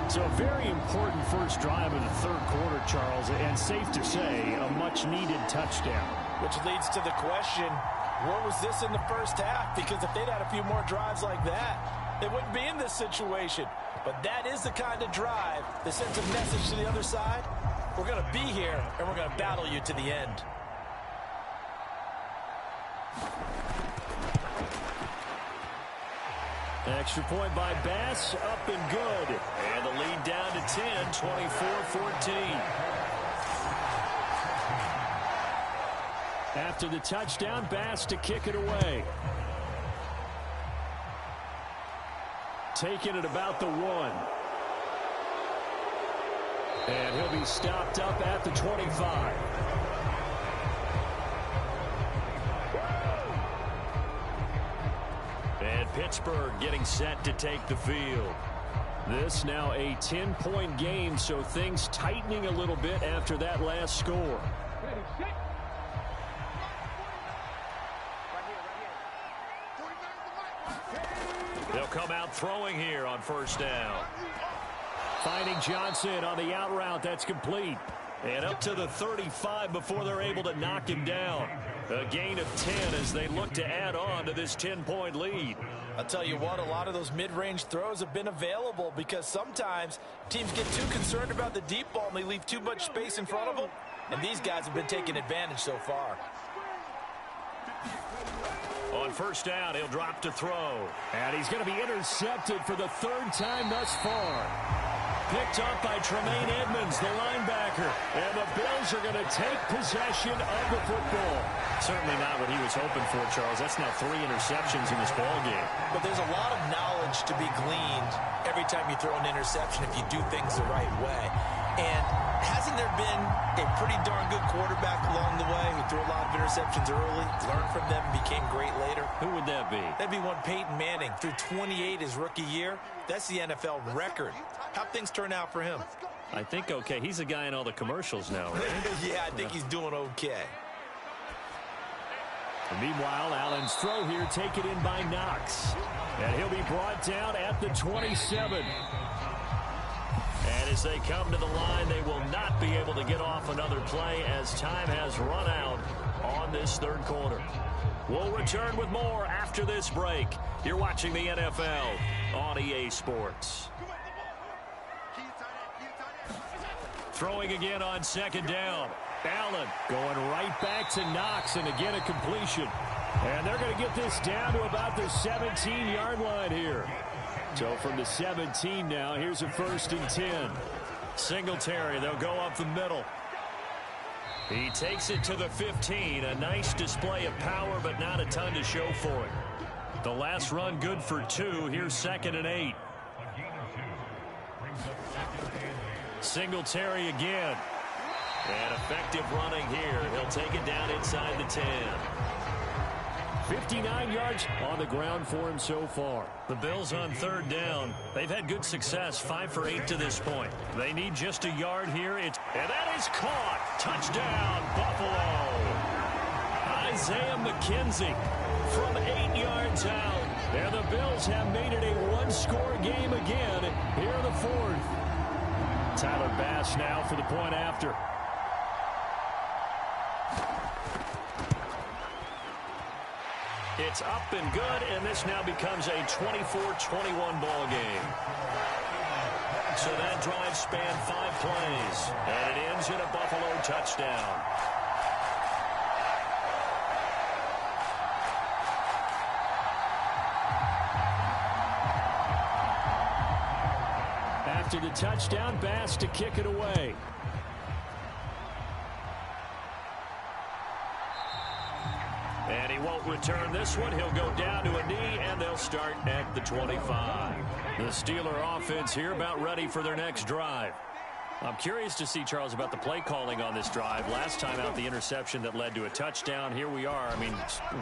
Speaker 2: So a very important first drive of the 3rd quarter, Charles, and safe to say a much-needed touchdown.
Speaker 4: Which leads to the question, where was this in the first half? Because if they'd had a few more drives like that, they wouldn't be in this situation. But that is the kind of drive that sends a message to the other side. We're going to be here, and we're going to battle you to the end.
Speaker 2: Extra point by Bass, up and good. And the lead down to 10, 24-14. After the touchdown, Bass to kick it away. Taking it about the 1. And he'll be stopped up at the 25. And Pittsburgh getting set to take the field. This now a 10-point game, so things tightening a little bit after that last score. They'll come out throwing here on 1st down. Finding Johnson on the out route. That's complete. And up to the 35 before they're able to knock him down. A gain of 10 as they look to add on to this 10-point lead.
Speaker 4: I'll tell you what, a lot of those mid-range throws have been available because sometimes teams get too concerned about the deep ball and they leave too much space in front of them. And these guys have been taking advantage so far.
Speaker 2: On 1st down, he'll drop to throw. And he's going to be intercepted for the 3rd time thus far. Picked up by Tremaine Edmonds, the linebacker. And the Bills are going to take possession of the football. Certainly not what he was hoping for, Charles. That's now 3 interceptions in this ball game.
Speaker 4: But there's a lot of knowledge to be gleaned every time you throw an interception if you do things the right way. And hasn't there been a pretty darn good quarterback along the way who threw a lot of interceptions early, learned from them, and became great later?
Speaker 2: Who would that be?
Speaker 4: That'd be one Peyton Manning. Threw 28 his rookie year. That's the NFL record. How'd things turn out for him?
Speaker 2: I think okay. He's a guy in all the commercials now, right?
Speaker 4: Yeah, I think he's doing okay.
Speaker 2: And meanwhile, Allen's throw here taken in by Knox. And he'll be brought down at the 27. And as they come to the line, they will not be able to get off another play as time has run out on this third quarter. We'll return with more after this break. You're watching the NFL on EA Sports. Throwing again on second down. Allen going right back to Knox, and again a completion. And they're going to get this down to about the 17-yard line here. So from the 17 now, here's a 1st and 10. Singletary, they'll go up the middle. He takes it to the 15. A nice display of power, but not a ton to show for it. The last run good for 2. Here's 2nd and 8. Singletary again. And effective running here. He'll take it down inside the 10. 59 yards on the ground for him so far. The Bills on third down. They've had good success, 5 for 8 to this point. They need just a yard here. And that is caught. Touchdown, Buffalo. Isaiah McKenzie from 8 yards out. And the Bills have made it a one-score game again here in the 4th. Tyler Bass now for the point after. It's up and good, and this now becomes a 24-21 ball game. So that drive spanned 5 plays, and it ends in a Buffalo touchdown. After the touchdown, Bass to kick it away. And he won't return this one. He'll go down to a knee, and they'll start at the 25. The Steeler offense here about ready for their next drive. I'm curious to see, Charles, about the play calling on this drive. Last time out, the interception that led to a touchdown. Here we are. I mean,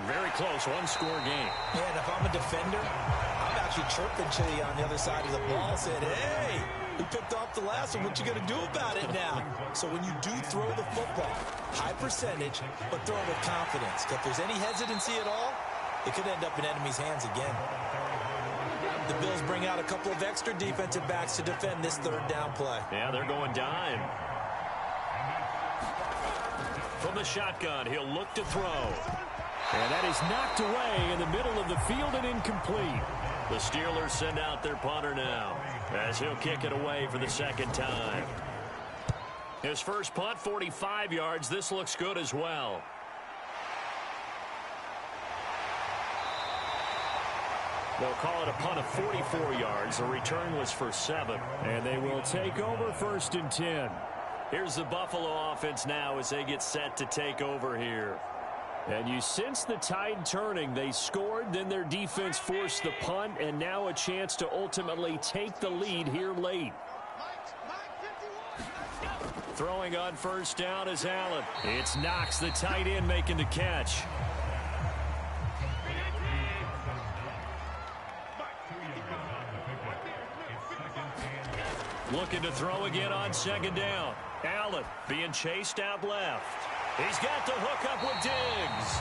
Speaker 2: very close, one-score game.
Speaker 4: Yeah, and if I'm a defender, I'm actually chirping to you on the other side of the ball, saying, hey, we picked off the last one. What you going to do about it now? So when you do throw the football, high percentage, but throw it with confidence. If there's any hesitancy at all, it could end up in enemy's hands again. The Bills bring out a couple of extra defensive backs to defend this third down play.
Speaker 2: Yeah, they're going dime. From the shotgun, he'll look to throw. And that is knocked away in the middle of the field and incomplete. The Steelers send out their punter now as he'll kick it away for the second time. His first punt, 45 yards. This looks good as well. They'll call it a punt of 44 yards. The return was for 7. And they will take over 1st and 10. Here's the Buffalo offense now as they get set to take over here. And you sense the tide turning. They scored, then their defense forced the punt, and now a chance to ultimately take the lead here late. Throwing on first down is Allen. It's Knox, the tight end, making the catch. Looking to throw again on second down. Allen being chased out left. He's got the hook up with Diggs.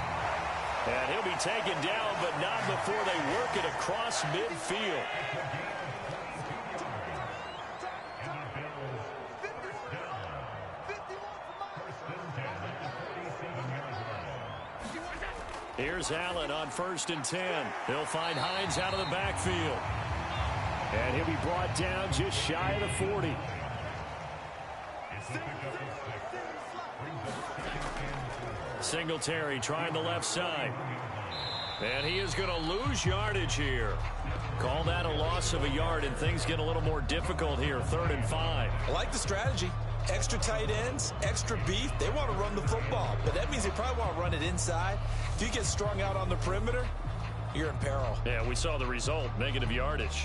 Speaker 2: And he'll be taken down, but not before they work it across midfield. Here's Allen on 1st and 10. He'll find Hines out of the backfield. And he'll be brought down just shy of the 40. Singletary trying the left side. And he is going to lose yardage here. Call that a loss of a yard, and things get a little more difficult here. 3rd and 5.
Speaker 4: I like the strategy. Extra tight ends, extra beef. They want to run the football, but that means they probably want to run it inside. If you get strung out on the perimeter, you're in peril.
Speaker 2: Yeah, we saw the result, negative yardage.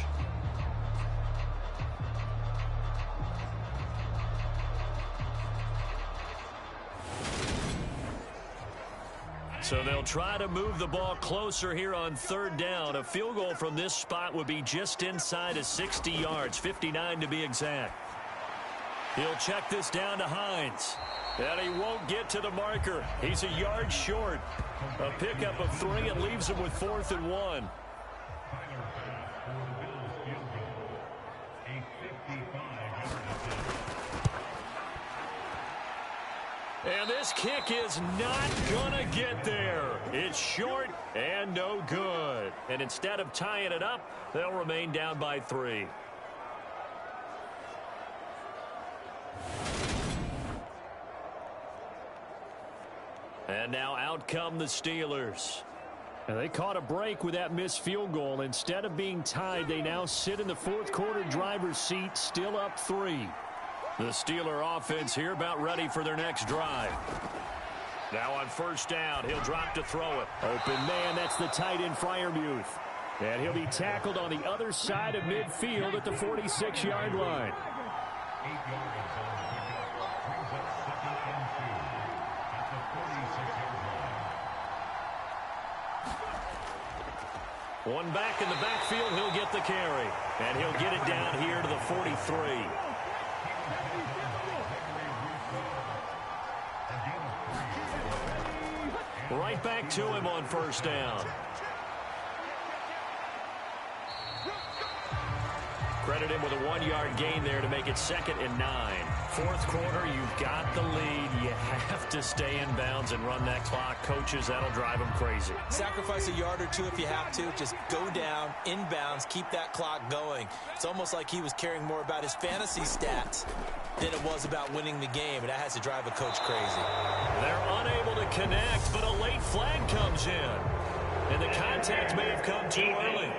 Speaker 2: So they'll try to move the ball closer here on 3rd down. A field goal from this spot would be just inside of 60 yards, 59 to be exact. He'll check this down to Hines. And he won't get to the marker. He's a yard short. A pickup of 3 and leaves him with 4th and 1. And this kick is not going to get there. It's short and no good. And instead of tying it up, they'll remain down by 3. And now out come the Steelers. And they caught a break with that missed field goal. Instead of being tied, they now sit in the fourth quarter driver's seat, still up 3. The Steeler offense here about ready for their next drive. Now on first down, he'll drop to throw it. Open man, that's the tight end Freiermuth. And he'll be tackled on the other side of midfield at the 46-yard line. One back in the backfield, he'll get the carry. And he'll get it down here to the 43. Right back to him on first down. Credit him with a 1-yard gain there to make it 2nd and 9. Fourth quarter, you've got the lead. You have to stay in bounds and run that clock. Coaches, that'll drive them crazy.
Speaker 4: Sacrifice a yard or two if you have to. Just go down, in bounds, keep that clock going. It's almost like he was caring more about his fantasy stats than it was about winning the game, and that has to drive a coach crazy.
Speaker 2: They're unable to connect, but a late flag comes in. And the contact may have come too early.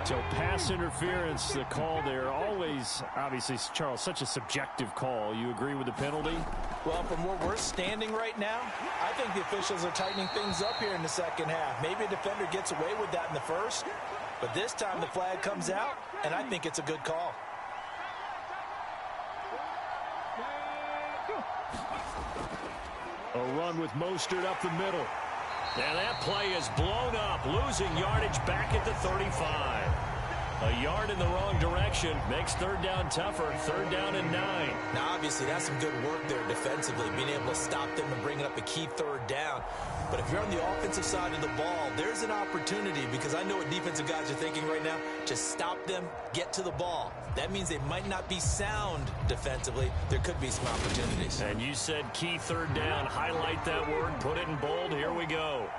Speaker 2: So pass interference, the call there, always, obviously, Charles, such a subjective call. You agree with the penalty?
Speaker 4: Well, from where we're standing right now, I think the officials are tightening things up here in the second half. Maybe a defender gets away with that in the first, but this time the flag comes out, and I think it's a good call.
Speaker 2: A run with Mostert up the middle. And that play is blown up, losing yardage back at the 35. A yard in the wrong direction makes third down tougher. 3rd down and 9.
Speaker 4: Now, obviously, that's some good work there defensively, being able to stop them and bringing up a key 3rd down. But if you're on the offensive side of the ball, there's an opportunity, because I know what defensive guys are thinking right now. Just stop them, get to the ball. That means they might not be sound defensively. There could be some opportunities.
Speaker 2: And you said key 3rd down. Highlight that word, put it in bold. Here we go.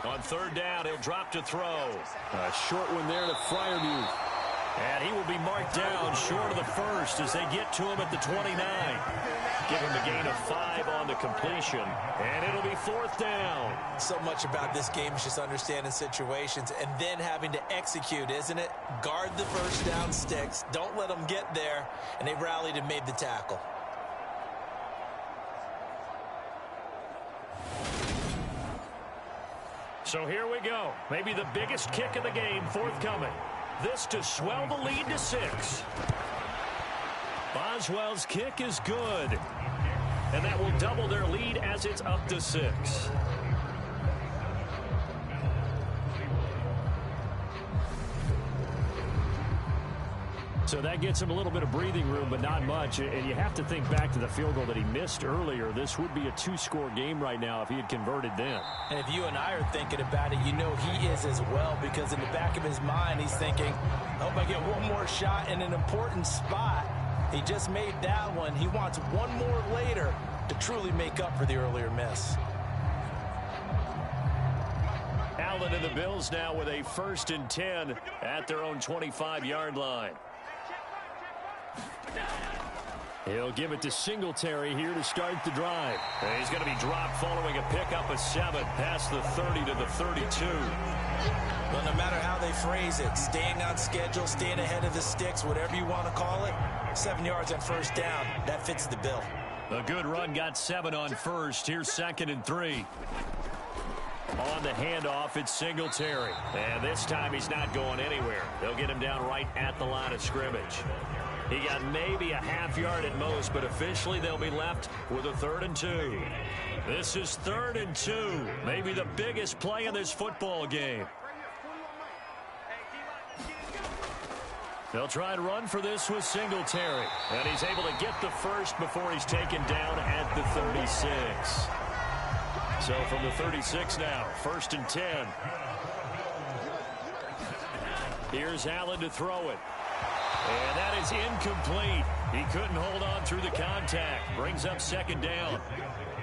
Speaker 2: On 3rd down, he'll drop to throw. A short one there to Freiermuth. And he will be marked down short of the first as they get to him at the 29. Give him a gain of 5 on the completion. And it'll be 4th down.
Speaker 4: So much about this game is just understanding situations and then having to execute, isn't it? Guard the first down sticks. Don't let them get there. And they rallied and made the tackle.
Speaker 2: So here we go. Maybe the biggest kick of the game forthcoming. This to swell the lead to 6. Boswell's kick is good. And that will double their lead as it's up to 6. So that gets him a little bit of breathing room, but not much. And you have to think back to the field goal that he missed earlier. This would be a 2-score game right now if he had converted then.
Speaker 4: And if you and I are thinking about it, you know he is as well, because in the back of his mind, he's thinking, I hope I get one more shot in an important spot. He just made that one. He wants one more later to truly make up for the earlier miss.
Speaker 2: Allen and the Bills now with a 1st and 10 at their own 25-yard line. He'll give it to Singletary here to start the drive. And he's going to be dropped following a pickup of 7 past the 30 to the 32.
Speaker 4: Well, no matter how they phrase it, staying on schedule, staying ahead of the sticks, whatever you want to call it, 7 yards on first down, that fits the bill.
Speaker 2: A good run got 7 on first. Here's 2nd and 3. On the handoff, it's Singletary. And this time he's not going anywhere. They'll get him down right at the line of scrimmage. He got maybe a half yard at most, but officially they'll be left with a 3rd and 2. This is 3rd and 2. Maybe the biggest play in this football game. They'll try and run for this with Singletary. And he's able to get the first before he's taken down at the 36. So from the 36 now, 1st and 10. Here's Allen to throw it. And that is incomplete. He couldn't hold on through the contact. Brings up second down.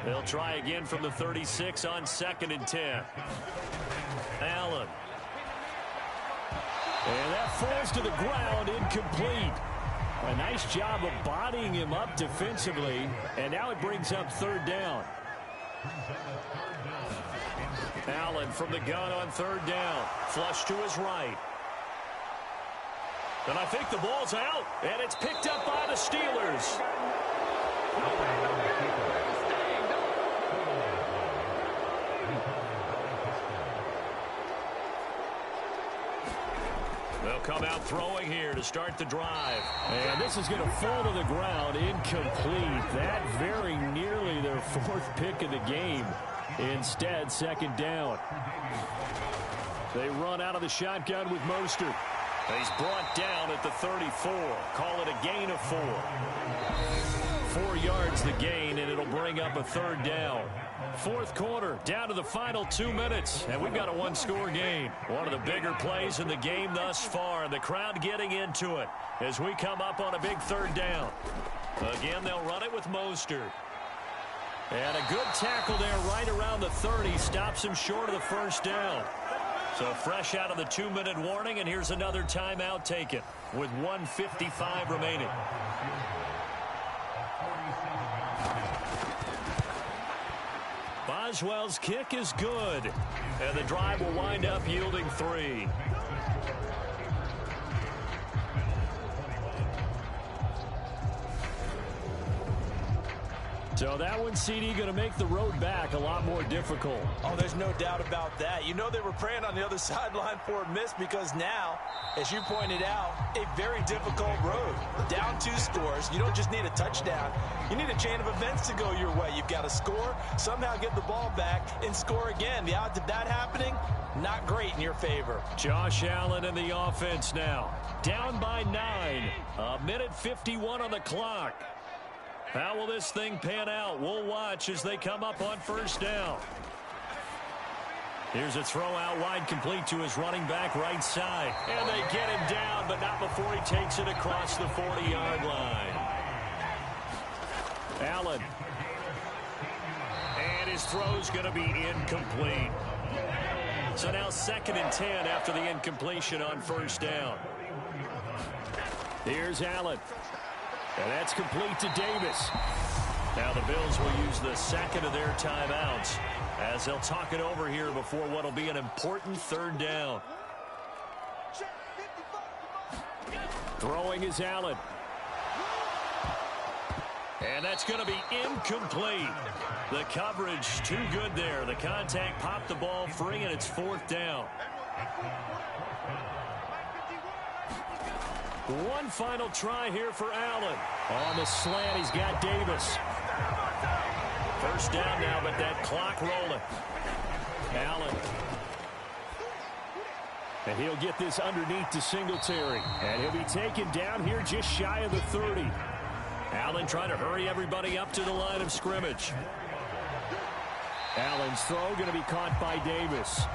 Speaker 2: They'll try again from the 36 on 2nd and 10. Allen. And that falls to the ground, incomplete. A nice job of bodying him up defensively. And now it brings up 3rd down. Allen from the gun on 3rd down. Flush to his right. And I think the ball's out. And it's picked up by the Steelers. They'll come out throwing here to start the drive.
Speaker 3: And this is going to fall to the ground, incomplete. That very nearly their 4th pick of the game. Instead, 2nd down. They run out of the shotgun with Mostert.
Speaker 2: He's brought down at the 34. Call it a gain of 4. 4 yards the gain, and it'll bring up a 3rd down. 4th quarter, down to the final 2 minutes, and we've got a 1-score game. One of the bigger plays in the game thus far, and the crowd getting into it as we come up on a big 3rd down. Again, they'll run it with Mostert. And a good tackle there right around the 30 stops him short of the 1st down. So fresh out of the 2-minute warning, and here's another timeout taken with 1:55 remaining. Boswell's kick is good, and the drive will wind up yielding 3.
Speaker 3: So that one, CD, going to make the road back a lot more difficult.
Speaker 4: Oh, there's no doubt about that. You know they were praying on the other sideline for a miss because now, as you pointed out, a very difficult road. Down 2 scores. You don't just need a touchdown. You need a chain of events to go your way. You've got to score, somehow get the ball back, and score again. The odds of that happening, not great in your favor.
Speaker 2: Josh Allen in the offense now. Down by 9. 1:51 on the clock. How will this thing pan out? We'll watch as they come up on 1st down. Here's a throw out wide, complete to his running back right side. And they get him down, but not before he takes it across the 40-yard line. Allen. And his throw's going to be incomplete. So now 2nd and 10 after the incompletion on 1st down.
Speaker 3: Here's Allen. And that's complete to Davis.
Speaker 2: Now the Bills will use the 2nd of their timeouts as they'll talk it over here before what will be an important 3rd down.
Speaker 3: Throwing is Allen.
Speaker 2: And that's going to be incomplete. The coverage too good there. The contact popped the ball free, and it's 4th down. One final try here for Allen.
Speaker 3: On the slant, he's got Davis.
Speaker 2: 1st down now, but that clock rolling. Allen.
Speaker 3: And he'll get this underneath to Singletary. And he'll be taken down here just shy of the 30.
Speaker 2: Allen trying to hurry everybody up to the line of scrimmage.
Speaker 3: Allen's throw going to be caught by Davis.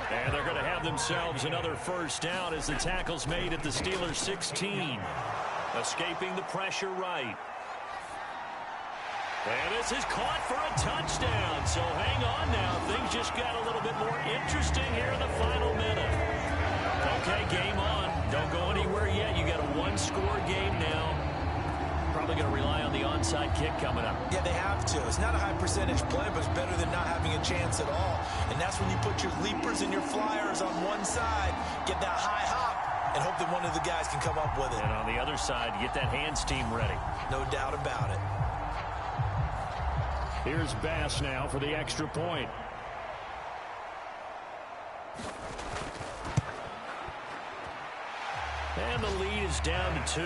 Speaker 2: And they're going to have themselves another 1st down as the tackle's made at the Steelers' 16. Escaping the pressure right. And this is caught for a touchdown. So hang on now. Things just got a little bit more interesting here in the final minute. Okay, game on. Don't go anywhere yet. You got a 1-score game now. Probably going to rely on the onside kick coming up.
Speaker 4: Yeah, they have to. It's not a high percentage play, but it's better than not having a chance at all. And that's when you put your leapers and your flyers on one side, get that high hop, and hope that one of the guys can come up with it.
Speaker 2: And on the other side, get that hands team ready.
Speaker 4: No doubt about it.
Speaker 3: Here's Bass now for the extra point.
Speaker 2: And the lead is down to 2.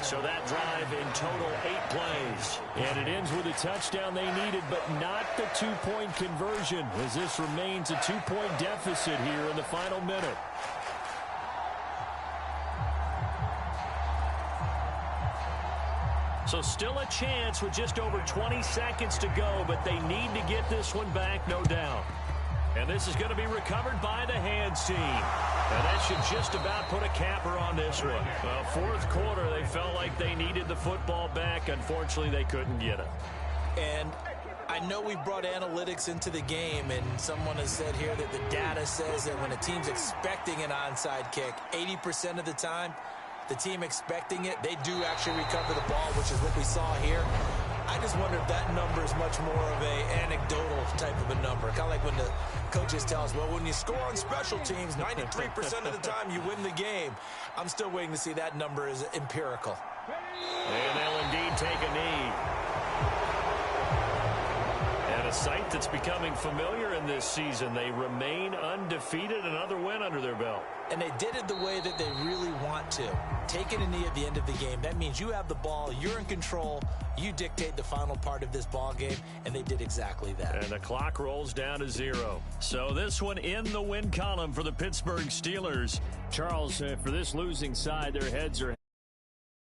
Speaker 2: So that drive in total 8 plays.
Speaker 3: And it ends with a touchdown they needed, but not the 2-point conversion, as this remains a 2-point deficit here in the final minute.
Speaker 2: So still a chance with just over 20 seconds to go, but they need to get this one back, no doubt. And this is going to be recovered by the hands team. And that should just about put a capper on this one. Well, fourth quarter, they felt like they needed the football back. Unfortunately, they couldn't get it.
Speaker 4: And I know we brought analytics into the game, and someone has said here that the data says that when a team's expecting an onside kick, 80% of the time, the team expecting it, they do actually recover the ball, which is what we saw here. I just wonder if that number is much more of a anecdotal type of a number. Kind of like when the coaches tell us, well, when you score on special teams, 93% of the time you win the game. I'm still waiting to see that number is empirical.
Speaker 2: And they'll indeed take a knee. And a sight that's becoming familiar in this season. They remain undefeated, another win under their belt.
Speaker 4: And they did it the way that they really want to. Taking a knee at the end of the game. That means you have the ball, you're in control, you dictate the final part of this ball game, and they did exactly that.
Speaker 2: And the clock rolls down to 0. So this one in the win column for the Pittsburgh Steelers.
Speaker 3: Charles, for this losing side, their heads are